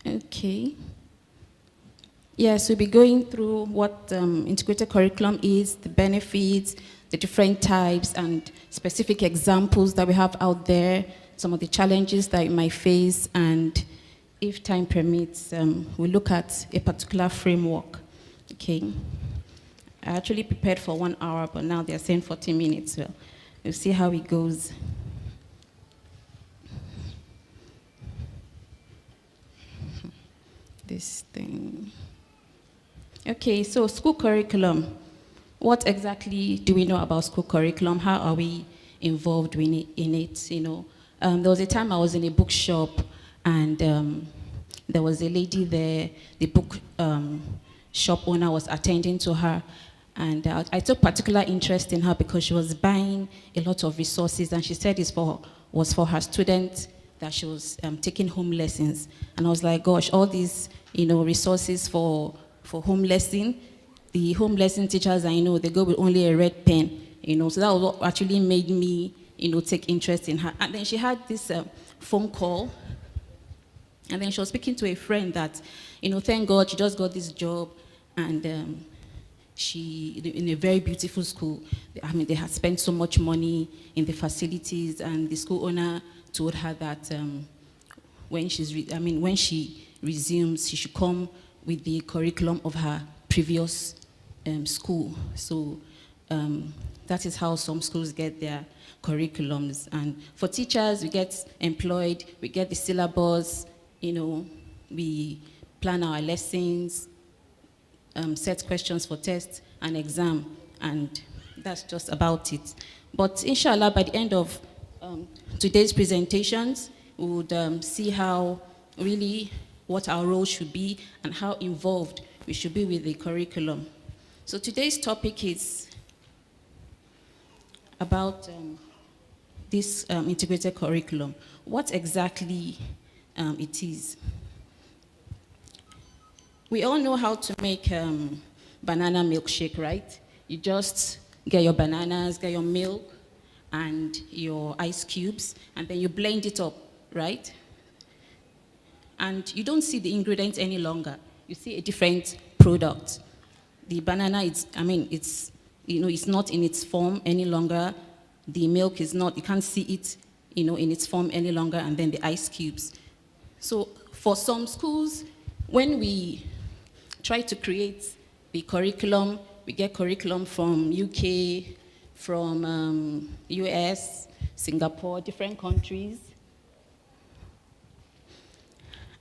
Okay. Yes, we'll be going through what integrated curriculum is, the benefits, the different types, and specific examples that we have out there, some of the challenges that you might face, and if time permits, we'll look at a particular framework. Okay. I actually prepared for 1 hour, but now they're saying 40 minutes. So we'll see how it goes. This thing. Okay, so school curriculum. What exactly do we know about school curriculum? How are we involved in it? There was a time I was in a bookshop, and there was a lady there. The book shop owner was attending to her, and I took particular interest in her because she was buying a lot of resources, and she said it was for her students that she was taking home lessons. And I was like, gosh, all these resources for home lesson, the home lesson teachers I know, they go with only a red pen, so that was what actually made me, take interest in her. And then she had this phone call, and then she was speaking to a friend that, thank God she just got this job, and she, in a very beautiful school. I mean, they had spent so much money in the facilities, and the school owner told her that when she resumes, she should come with the curriculum of her previous school. So that is how some schools get their curriculums. And for teachers, we get employed, we get the syllabus, we plan our lessons, set questions for tests and exam, and that's just about it. But inshallah, by the end of today's presentations, we would see how really what our role should be and how involved we should be with the curriculum. So today's topic is about this integrated curriculum, what exactly it is. We all know how to make banana milkshake, right? You just get your bananas, get your milk, and your ice cubes, and then you blend it up, right? And you don't see the ingredients any longer. You see a different product. The banana, it's not in its form any longer. The milk is not, you can't see it, in its form any longer, and then the ice cubes. So for some schools, when we try to create the curriculum, we get curriculum from UK, from US, Singapore, different countries,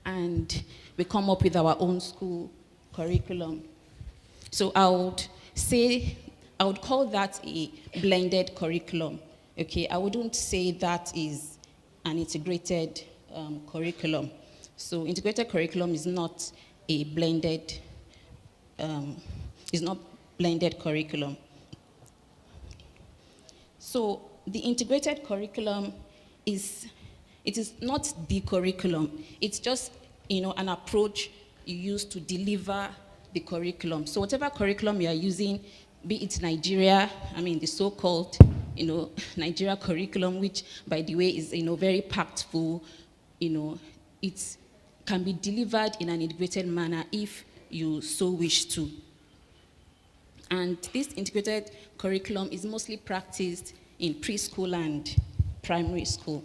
and we come up with our own school curriculum. So I would call that a blended curriculum. Okay, I wouldn't say that is an integrated curriculum. So integrated curriculum is not a blended, blended curriculum. So the integrated curriculum is not the curriculum. It's just, an approach you use to deliver the curriculum. So whatever curriculum you are using, be it Nigeria, the so-called, Nigeria curriculum, which, by the way, is, very packed full, it can be delivered in an integrated manner if you so wish to. And this integrated curriculum is mostly practiced in preschool and primary school.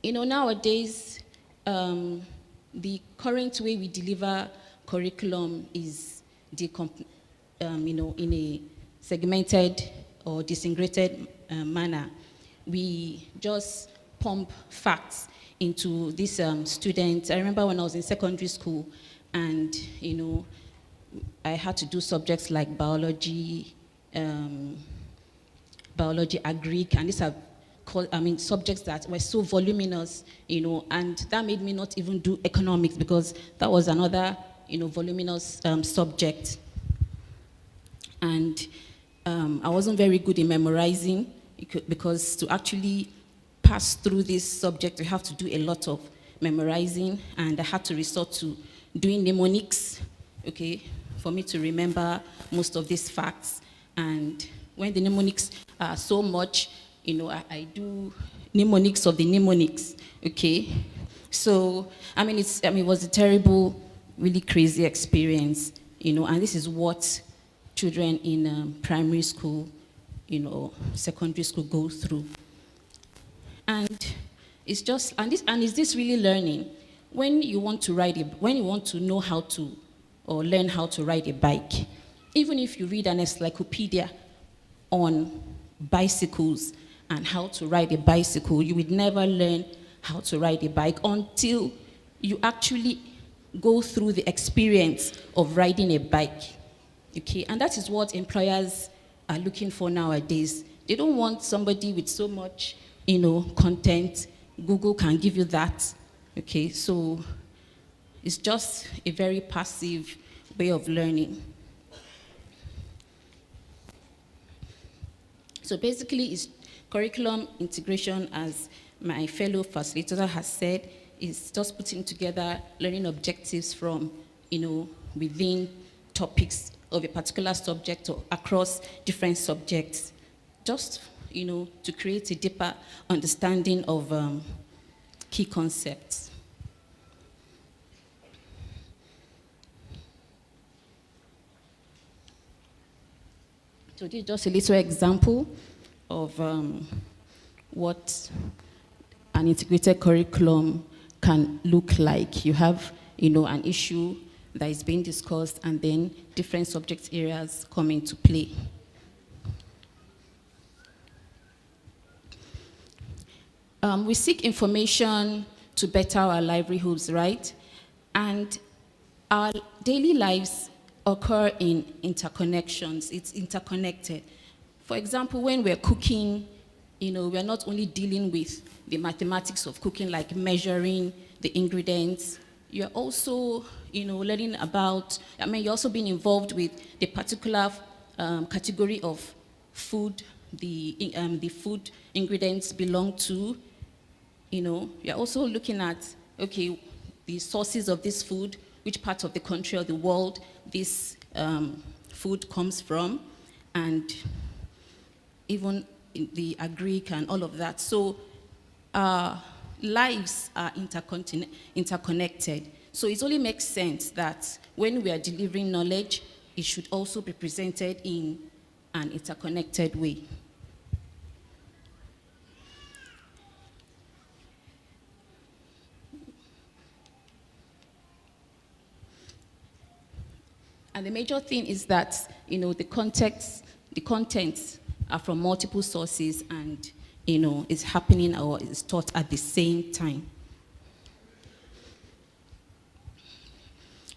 Nowadays, the current way we deliver curriculum is in a segmented or disintegrated manner. We just pump facts into these students. I remember when I was in secondary school, and I had to do subjects like biology, agric, and these are subjects that were so voluminous, and that made me not even do economics, because that was another, voluminous subject. And I wasn't very good in memorizing, because to actually pass through this subject, you have to do a lot of memorizing, and I had to resort to doing mnemonics, okay, for me to remember most of these facts. And when the mnemonics are so much, I do mnemonics of the mnemonics, okay? So, it was a terrible, really crazy experience, and this is what children in primary school, secondary school go through. And it's just, is this really learning? When you want to know how to, or learn how to ride a bike, even if you read an encyclopedia on bicycles and how to ride a bicycle, you would never learn how to ride a bike until you actually go through the experience of riding a bike, okay? And that is what employers are looking for nowadays. They don't want somebody with so much, content. Google can give you that, okay? So it's just a very passive way of learning. So basically, it's curriculum integration, as my fellow facilitator has said, is just putting together learning objectives from, within topics of a particular subject or across different subjects, just, to create a deeper understanding of key concepts. So this is just a little example of what an integrated curriculum can look like. You have, an issue that is being discussed, and then different subject areas come into play. We seek information to better our livelihoods, right? And our daily lives occur in interconnections. It's interconnected. For example, when we're cooking, we're not only dealing with the mathematics of cooking, like measuring the ingredients. You're also, learning about, you're also being involved with the particular category of food the food ingredients belong to. You're also looking at, okay, the sources of this food, which part of the country or the world this food comes from, and even in the agric and all of that. So lives are interconnected. So it only makes sense that when we are delivering knowledge, it should also be presented in an interconnected way. And the major thing is that, the contents are from multiple sources, and, it's happening or is taught at the same time.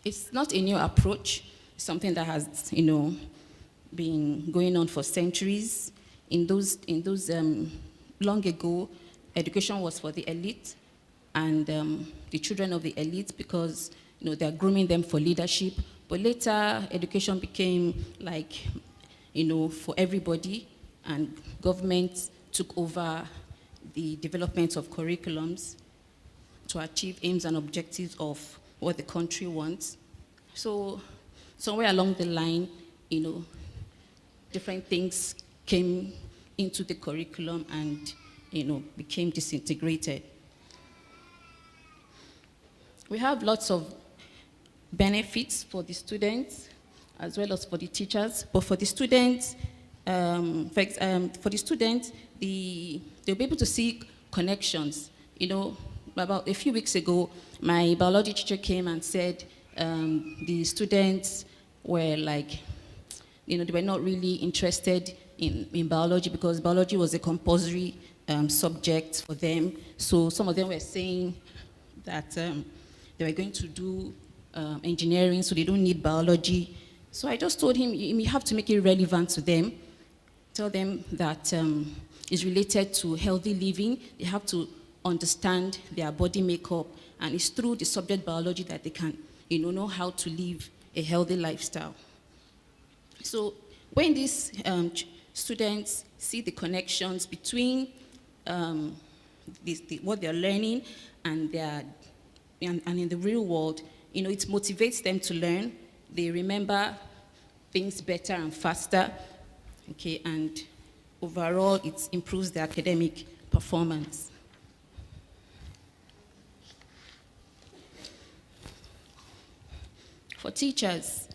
It's not a new approach. It's something that has, been going on for centuries. In those long ago, education was for the elite and the children of the elite, because, they're grooming them for leadership. But later, education became like, for everybody, and government took over the development of curriculums to achieve aims and objectives of what the country wants. So somewhere along the line, different things came into the curriculum and, became disintegrated. We have lots of benefits for the students as well as for the teachers. But for the students, they'll be able to see connections. About a few weeks ago, my biology teacher came and said the students were like, they were not really interested in biology, because biology was a compulsory subject for them. So some of them were saying that they were going to do engineering, so they don't need biology. So I just told him, you have to make it relevant to them. Tell them that it's related to healthy living. They have to understand their body makeup, and it's through the subject biology that they can, know how to live a healthy lifestyle. So when these students see the connections between what they're learning and in the real world, it motivates them to learn. They remember things better and faster, okay, and overall it improves their academic performance. For teachers,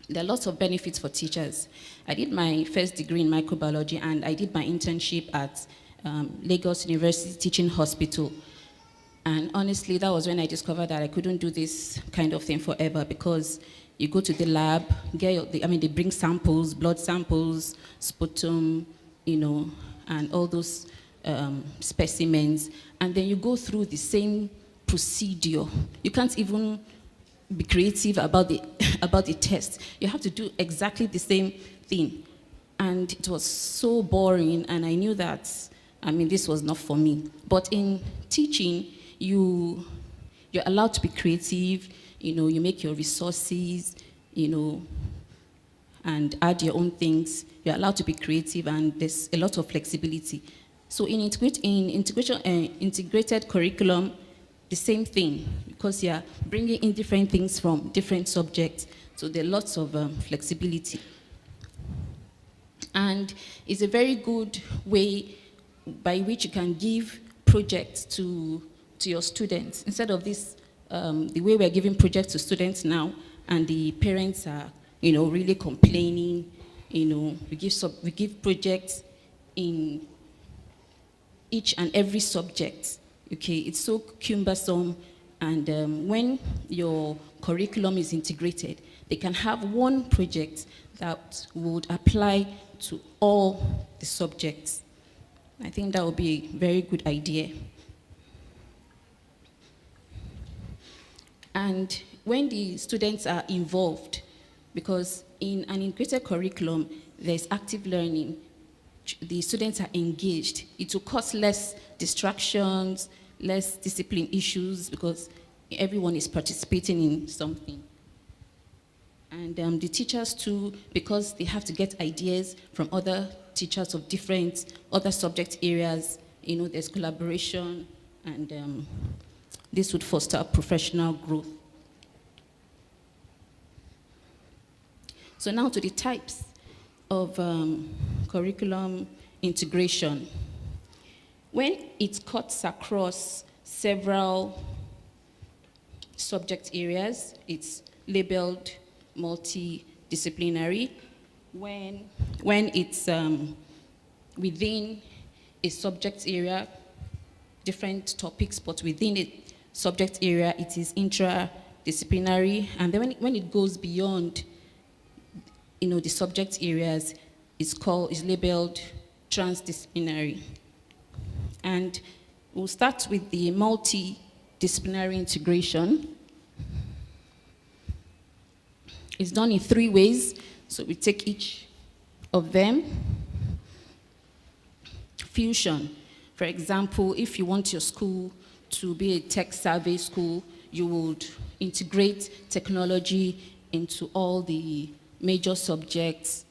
there are lots of benefits for teachers. I did my first degree in microbiology, and I did my internship at Lagos University Teaching Hospital. And honestly, that was when I discovered that I couldn't do this kind of thing forever, because you go to the lab, they bring samples, blood samples, sputum, and all those specimens, and then you go through the same procedure. You can't even be creative about the test. You have to do exactly the same thing. And it was so boring, and I knew that, this was not for me. But in teaching, you're allowed to be creative, you make your resources, and add your own things. You're allowed to be creative, and there's a lot of flexibility. So in integrated curriculum, the same thing, because you're bringing in different things from different subjects. So there are lots of flexibility. And it's a very good way by which you can give projects to your students. Instead of this, the way we're giving projects to students now, and the parents are, really complaining, we give projects in each and every subject. Okay, it's so cumbersome, and when your curriculum is integrated, they can have one project that would apply to all the subjects. I think that would be a very good idea. And when the students are involved, because in an integrated curriculum, there's active learning, the students are engaged, it will cause less distractions, less discipline issues, because everyone is participating in something. And the teachers too, because they have to get ideas from other teachers of different other subject areas, there's collaboration, and this would foster professional growth. So now to the types of curriculum integration. When it cuts across several subject areas, it's labeled multidisciplinary. When it's within a subject area, different topics, but within a subject area, it is intradisciplinary. And then when it goes beyond, the subject areas, is labeled transdisciplinary. And we'll start with the multidisciplinary integration. It's done in 3 ways, so we take each of them. Fusion. For example, if you want your school to be a tech-savvy school, you would integrate technology into all the major subjects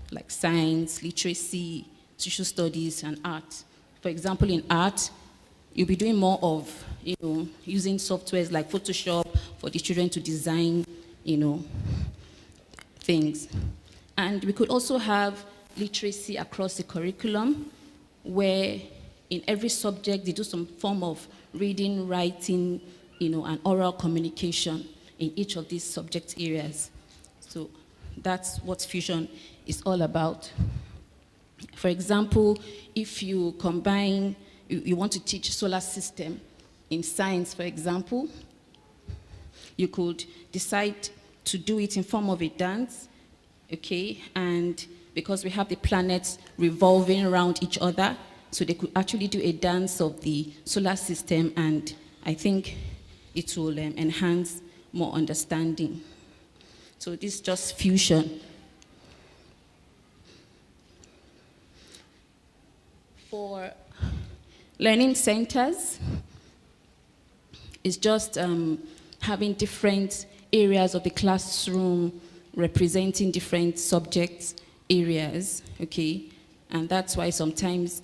like science, literacy, social studies, and art. For example, in art, you'll be doing more of, using softwares like Photoshop for the children to design, things. And we could also have literacy across the curriculum, where in every subject they do some form of reading, writing, and oral communication in each of these subject areas. So that's what fusion is all about. For example, if you combine, you want to teach solar system in science, for example, you could decide to do it in form of a dance, okay? And because we have the planets revolving around each other, so they could actually do a dance of the solar system, and I think it will enhance more understanding. So this is just fusion. For learning centers, it's just having different areas of the classroom representing different subject areas, okay? And that's why sometimes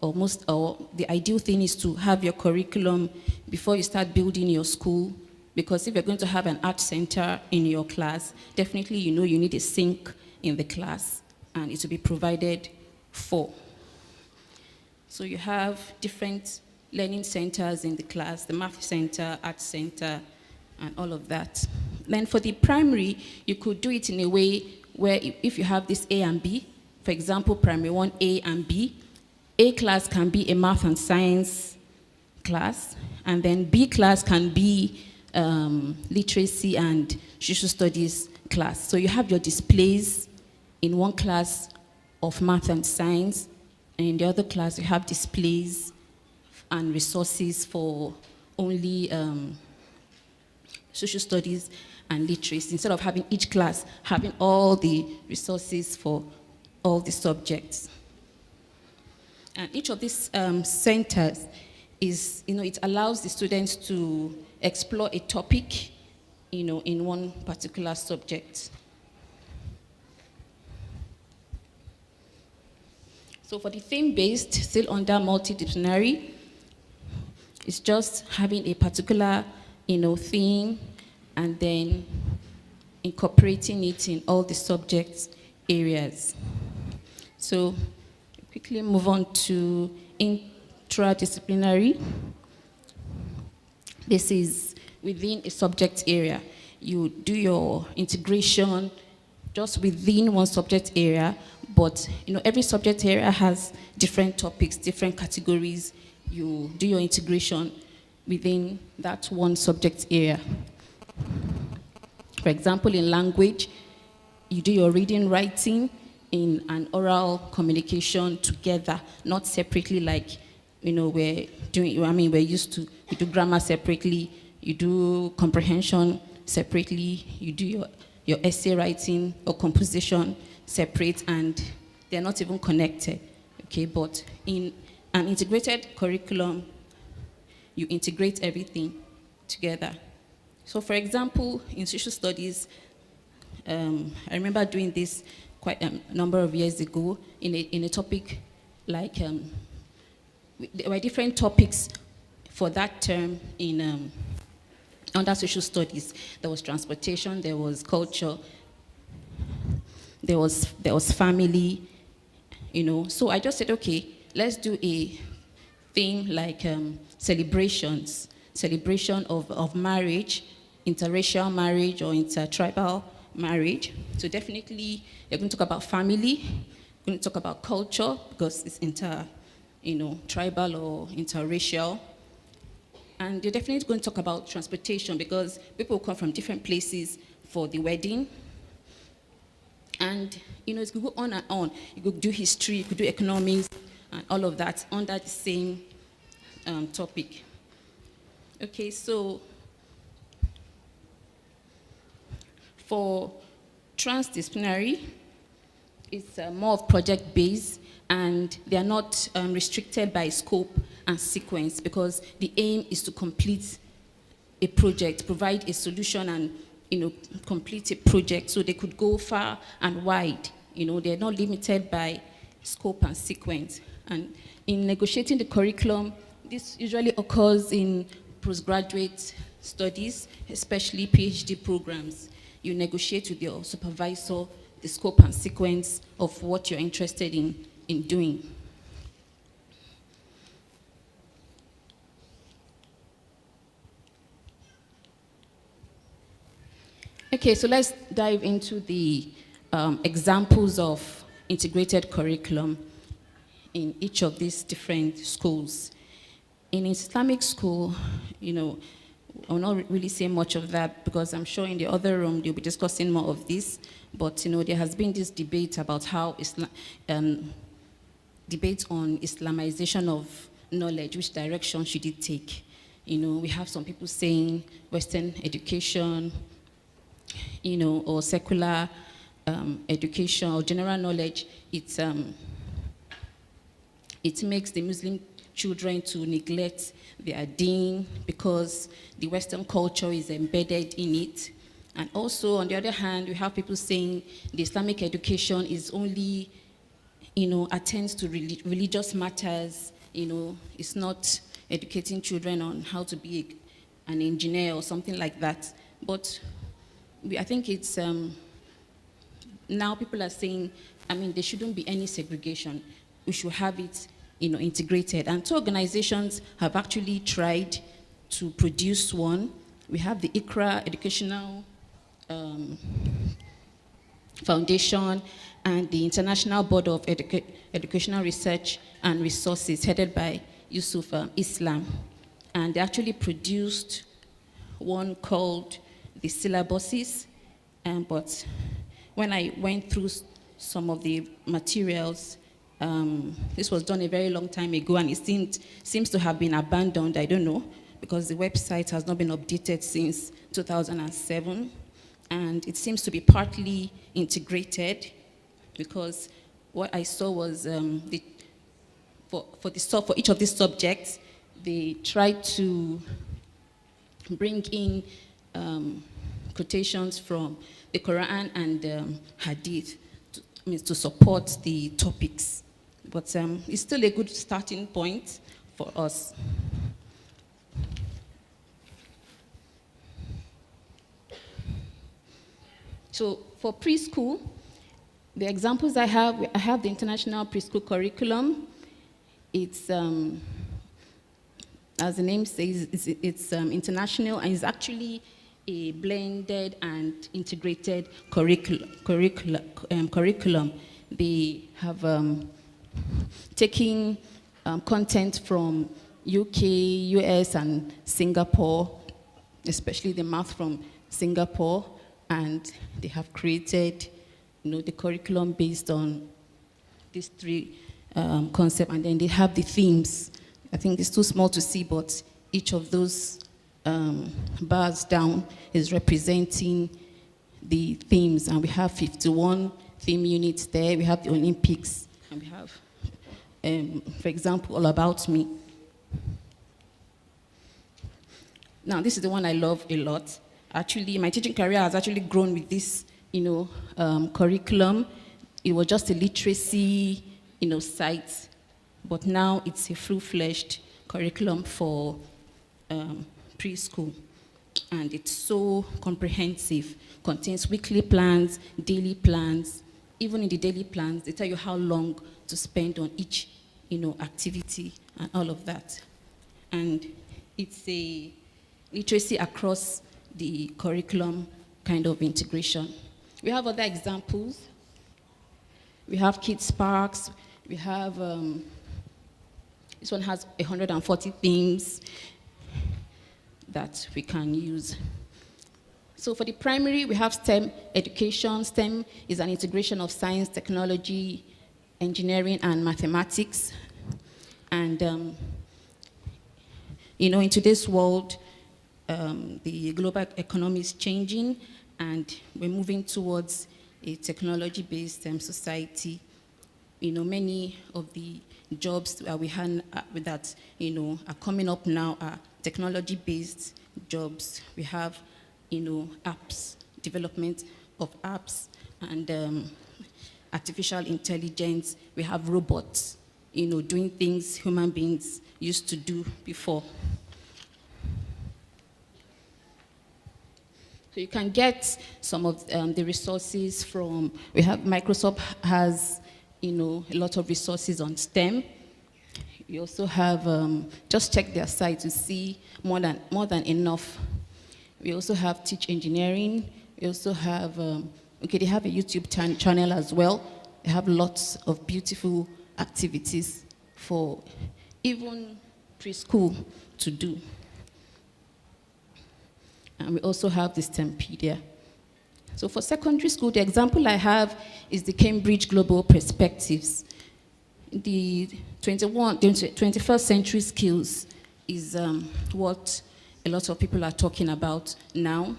the ideal thing is to have your curriculum before you start building your school, because if you're going to have an art center in your class, definitely you need a sink in the class, and it will be provided for. So you have different learning centers in the class, the math center, art center, and all of that. Then for the primary, you could do it in a way where if you have this A and B, for example, primary 1, A and B, A class can be a math and science class, and then B class can be literacy and social studies class. So you have your displays in one class of math and science, and in the other class you have displays and resources for only social studies and literacy, instead of having each class having all the resources for all the subjects. And each of these centers is, it allows the students to explore a topic, in one particular subject. So for the theme-based, still under multidisciplinary, it's just having a particular, theme, and then incorporating it in all the subject areas. So quickly move on to intradisciplinary. This is within a subject area. You do your integration just within one subject area, but every subject area has different topics, different categories. You do your integration within that one subject area. For example, in language, you do your reading, writing, in an oral communication together, not separately like, we're used to, you do grammar separately, you do comprehension separately, you do your essay writing or composition separate, and they're not even connected, okay? But in an integrated curriculum, you integrate everything together. So for example, in social studies, I remember doing this quite a number of years ago in a topic like, there were different topics for that term in under social studies. There was transportation, there was culture, there was family, So I just said, okay, let's do a thing like celebrations, celebration of marriage, interracial marriage or intertribal marriage. So definitely, you're going to talk about family, you're going to talk about culture because it's tribal or interracial. And you're definitely going to talk about transportation because people come from different places for the wedding. And, it could go on and on. You could do history, you could do economics, and all of that under the same topic. Okay, so for transdisciplinary, it's more of project-based, and they are not restricted by scope and sequence because the aim is to complete a project, provide a solution and complete a project. So they could go far and wide. They're not limited by scope and sequence. And in negotiating the curriculum, this usually occurs in postgraduate studies, especially PhD programs. You negotiate with your supervisor the scope and sequence of what you're interested in doing. Okay, so let's dive into the examples of integrated curriculum in each of these different schools. In Islamic school, I will not really say much of that because I'm sure in the other room they'll be discussing more of this. But there has been this debate about how debate on Islamization of knowledge, which direction should it take? We have some people saying Western education, or secular education or general knowledge. It makes the Muslim children to neglect their Deen because the Western culture is embedded in it. And also, on the other hand, we have people saying the Islamic education is only, attends to religious matters. It's not educating children on how to be an engineer or something like that. But I think it's, now people are saying, there shouldn't be any segregation. We should have it, integrated. And two organizations have actually tried to produce one. We have the ICRA Educational Foundation and the International Board of Educational Research and Resources, headed by Yusuf Islam. And they actually produced one called the syllabuses, but when I went through some of the materials, this was done a very long time ago, and it seems to have been abandoned. I don't know, because the website has not been updated since 2007, and it seems to be partly integrated, because what I saw was for each of these subjects, they tried to bring in quotations from the Quran and Hadith to support the topics. but it's still a good starting point for us. So for preschool, the examples I have the international preschool curriculum. It's, as the name says, it's international, and it's actually a blended and integrated curriculum. They have taken content from UK, US, and Singapore, especially the math from Singapore, and they have created, the curriculum based on these three concepts, and then they have the themes. I think it's too small to see, but each of those bars down is representing the themes, and we have 51 theme units there. We have the Olympics, and we have, for example, All About Me. Now, this is the one I love a lot. Actually, my teaching career has actually grown with this, curriculum. It was just a literacy, site, but now it's a full-fledged curriculum for preschool, and it's so comprehensive. Contains weekly plans, daily plans. Even in the daily plans, they tell you how long to spend on each, activity and all of that. And it's a literacy across the curriculum kind of integration. We have other examples. We have Kids Parks. We have, this one has 140 themes that we can use. So for the primary, we have STEM education. STEM is an integration of science, technology, engineering, and mathematics. And, in today's world, the global economy is changing, and we're moving towards a technology-based society. Many of the jobs that we have that are coming up now are technology-based jobs. We have apps, development of apps, and artificial intelligence. We have robots, doing things human beings used to do before. So you can get some of the resources from, we have Microsoft has, a lot of resources on STEM. You also have, just check their site to see more than enough. We also have Teach Engineering. We also have, they have a YouTube channel as well. They have lots of beautiful activities for even preschool to do. And we also have the STEMpedia. So for secondary school, the example I have is the Cambridge Global Perspectives. The 21st century skills is what a lot of people are talking about now.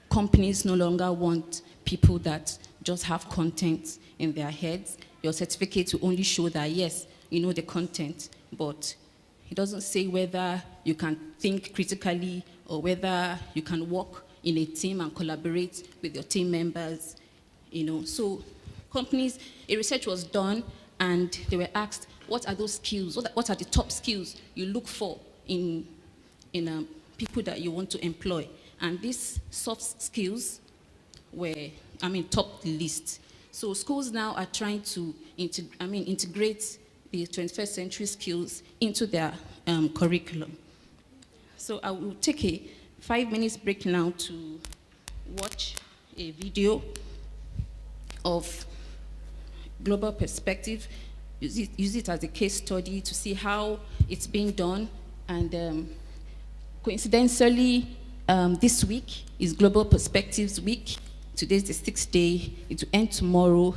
Companies no longer want people that just have content in their heads. Your certificate will only show that, yes, you know the content, but it doesn't say whether you can think critically or whether you can work in a team and collaborate with your team members. So companies, a research was done, and they were asked, what are those skills? What are the top skills you look for in people that you want to employ? And these soft skills were, top the list. So schools now are trying to integrate the 21st century skills into their curriculum. So I will take a 5-minute break now to watch a video of global perspective, use it as a case study to see how it's being done. And coincidentally, this week is Global Perspectives Week. Today's the 6th day. It will end tomorrow.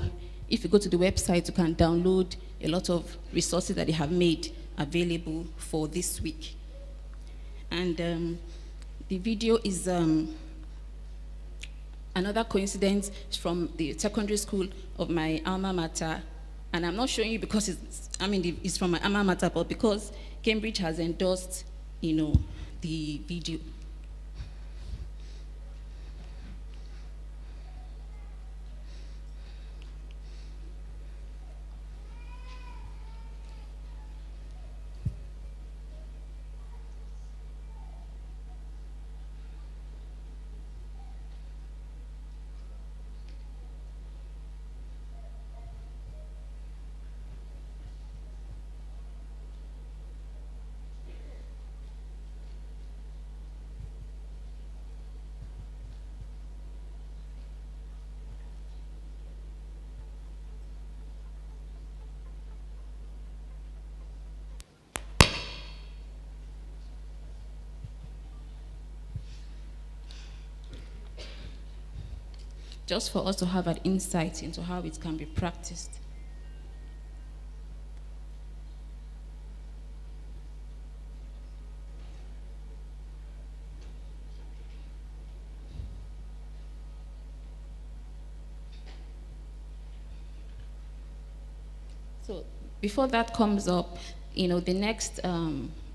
If you go to the website, you can download a lot of resources that they have made available for this week. And the video is another coincidence from the secondary school of my alma mater. And I'm not showing you because it's from my alma mater, but because Cambridge has endorsed, the video. just for us to have an insight into how it can be practiced. So before that comes up, the next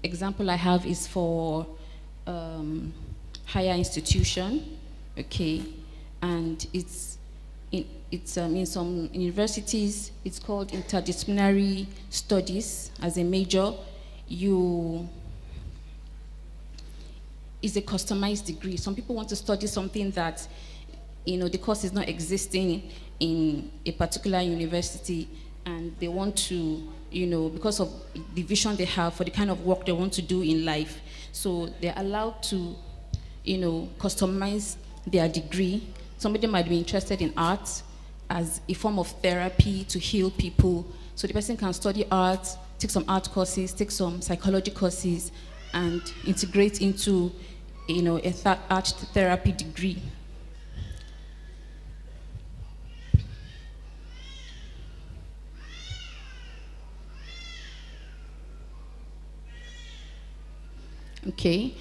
example I have is for higher institution, okay, and it's in some universities it's called interdisciplinary studies as a major. It's a customized degree. Some people want to study something that the course is not existing in a particular university, and they want to, because of the vision they have for the kind of work they want to do in life. So they're allowed to, customize their degree. Somebody might be interested in art as a form of therapy to heal people. So the person can study art, take some art courses, take some psychology courses, and integrate into, a art therapy degree. Okay.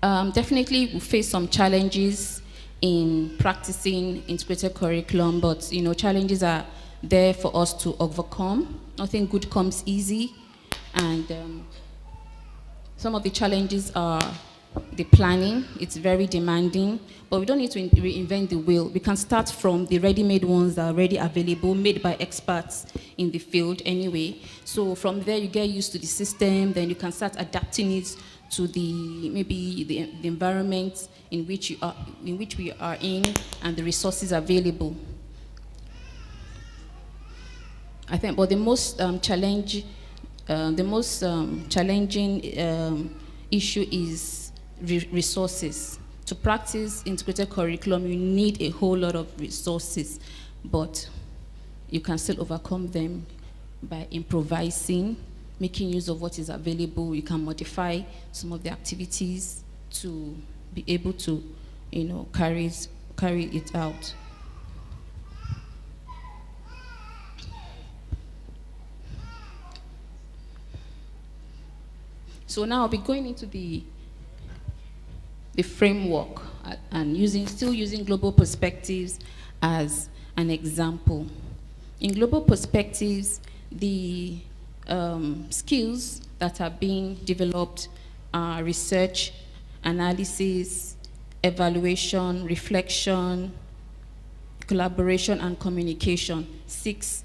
Definitely we face some challenges in practicing integrated curriculum, but challenges are there for us to overcome. Nothing good comes easy, and some of the challenges are the planning. It's very demanding, but we don't need to reinvent the wheel. We can start from the ready-made ones that are already available, made by experts in the field anyway. So from there you get used to the system, then you can start adapting it to the environment in which we are in, and the resources available. I think, but the most challenging issue is resources. To practice integrated curriculum, you need a whole lot of resources, but you can still overcome them by improvising, making use of what is available. You can modify some of the activities to be able to, carry it out. So now I'll be going into the framework and still using global perspectives as an example. In global perspectives, the skills that are being developed are research, analysis, evaluation, reflection, collaboration, and communication. 6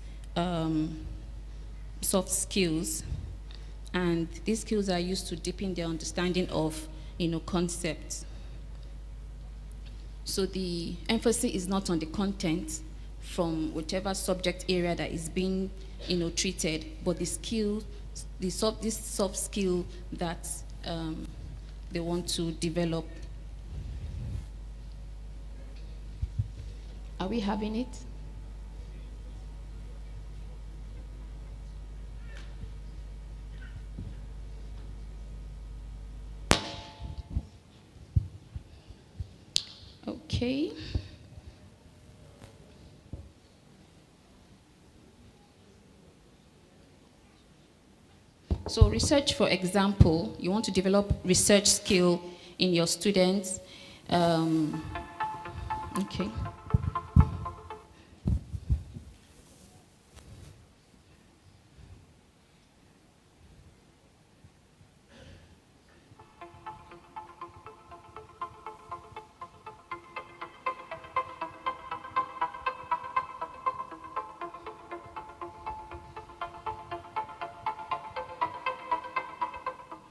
soft skills. And these skills are used to deepen their understanding of, concepts. So the emphasis is not on the content from whichever subject area that is being, treated, but the skill, this soft skill that they want to develop. Are we having it? Okay. So research, for example, you want to develop research skill in your students. Okay.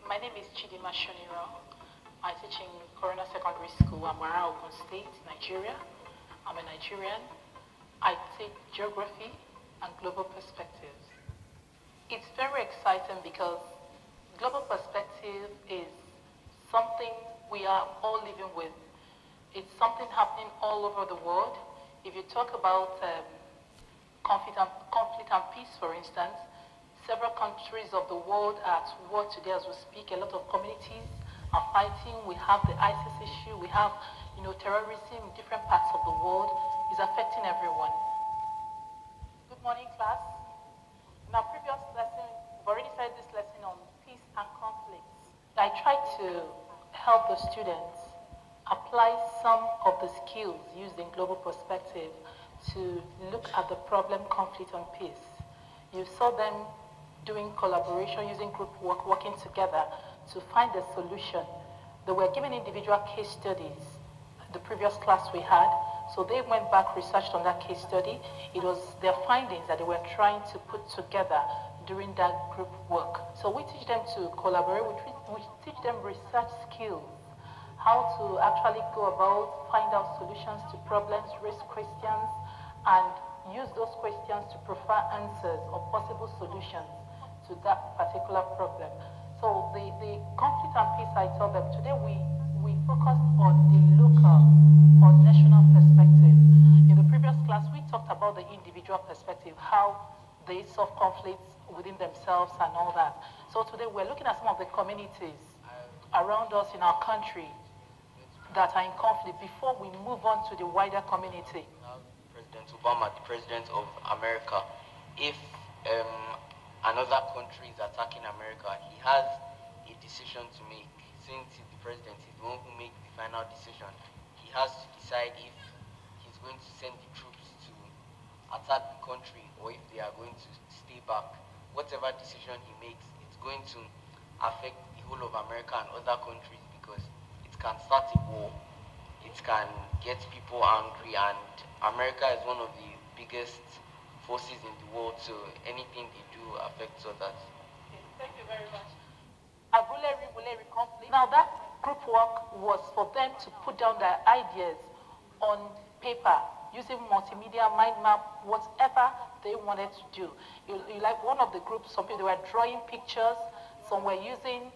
My name is Chidima Shoniro. I teach in Corona Secondary School, Amara, Ogun State, Nigeria. I'm a Nigerian. I take geography and global perspectives. It's very exciting because global perspective is something we are all living with. It's something happening all over the world. If you talk about conflict and peace, for instance, several countries of the world are at war today as we speak. A lot of communities are fighting. We have the ISIS issue. We have, terrorism in different parts of the world is affecting everyone. Good morning, class. In our previous lesson, we've already started this lesson on peace and conflicts. I tried to help the students apply some of the skills used in global perspective to look at the problem, conflict, and peace. You saw them doing collaboration, using group work, working together to find a solution. They were given individual case studies, the previous class we had, so they went back, researched on that case study. It was their findings that they were trying to put together during that group work. So we teach them to collaborate, we teach them research skills, how to actually go about, find out solutions to problems, raise questions, and use those questions to provide answers or possible solutions to that particular problem. So the conflict and peace, I tell them, today we focus on the local or national perspective. In the previous class, we talked about the individual perspective, how they solve conflicts within themselves and all that. So today we're looking at some of the communities around us in our country that are in conflict before we move on to the wider community. President Obama, the president of America, if another country is attacking America, he has a decision to make. Since he's the president, he's the one who makes the final decision. He has to decide if he's going to send the troops to attack the country or if they are going to stay back. Whatever decision he makes, it's going to affect the whole of America and other countries because it can start a war, it can get people angry, and America is one of the biggest forces in the world, so anything they do affects others. Okay, thank you very much. Aguleri conflict. Now that group work was for them to put down their ideas on paper, using multimedia, mind map, whatever they wanted to do. You like one of the groups, some people were drawing pictures, some were using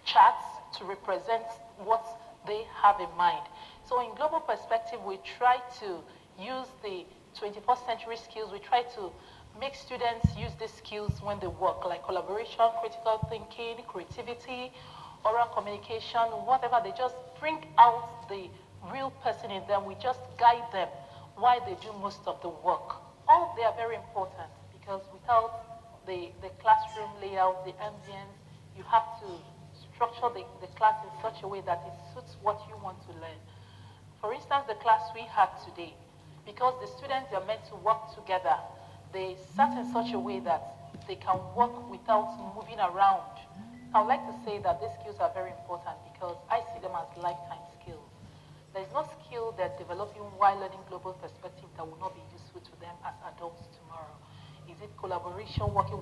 charts to represent what they have in mind. So in global perspective, we try to use the 21st century skills. We try to make students use these skills when they work, like collaboration, critical thinking, creativity, oral communication, whatever. They just bring out the real person in them. We just guide them while they do most of the work. All they are very important because without the classroom layout, the ambience, you have to structure the class in such a way that it suits what you want to learn. For instance, the class we had today, because the students are meant to work together, they sat in such a way that they can work without moving around. I would like to say that these skills are very important because I see them as lifetime skills. There is no skill they're developing while learning global perspective that will not be useful to them as adults tomorrow. Is it collaboration, working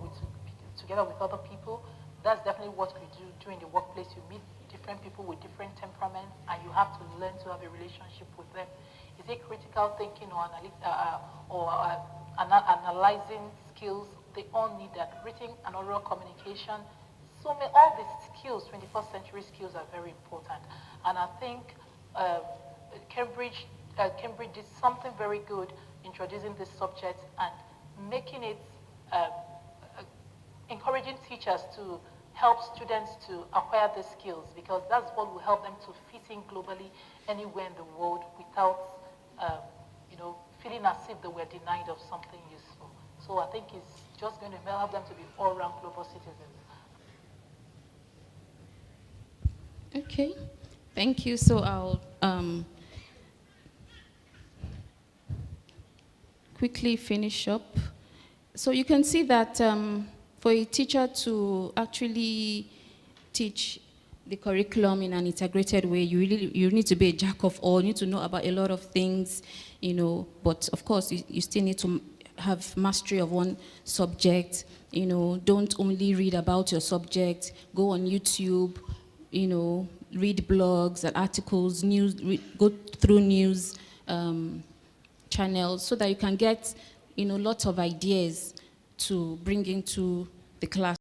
together with other people? That's definitely what we do in the workplace. You meet different people with different temperaments and you have to learn to have a relationship with them. Is it critical thinking or analyzing skills? They all need that. Written and oral communication. So all these skills, 21st century skills, are very important. And I think Cambridge did something very good introducing this subject and making it, encouraging teachers to help students to acquire these skills because that's what will help them to fit in globally anywhere in the world without feeling as if they were denied of something useful. So I think it's just going to help them to be all-round global citizens. Okay, thank you. So I'll quickly finish up. So you can see that for a teacher to actually teach the curriculum in an integrated way, you need to be a jack of all. You need to know about a lot of things, but of course you still need to have mastery of one subject. Don't only read about your subject. Go on YouTube, read blogs and articles, go through news channels so that you can get lots of ideas to bring into the class.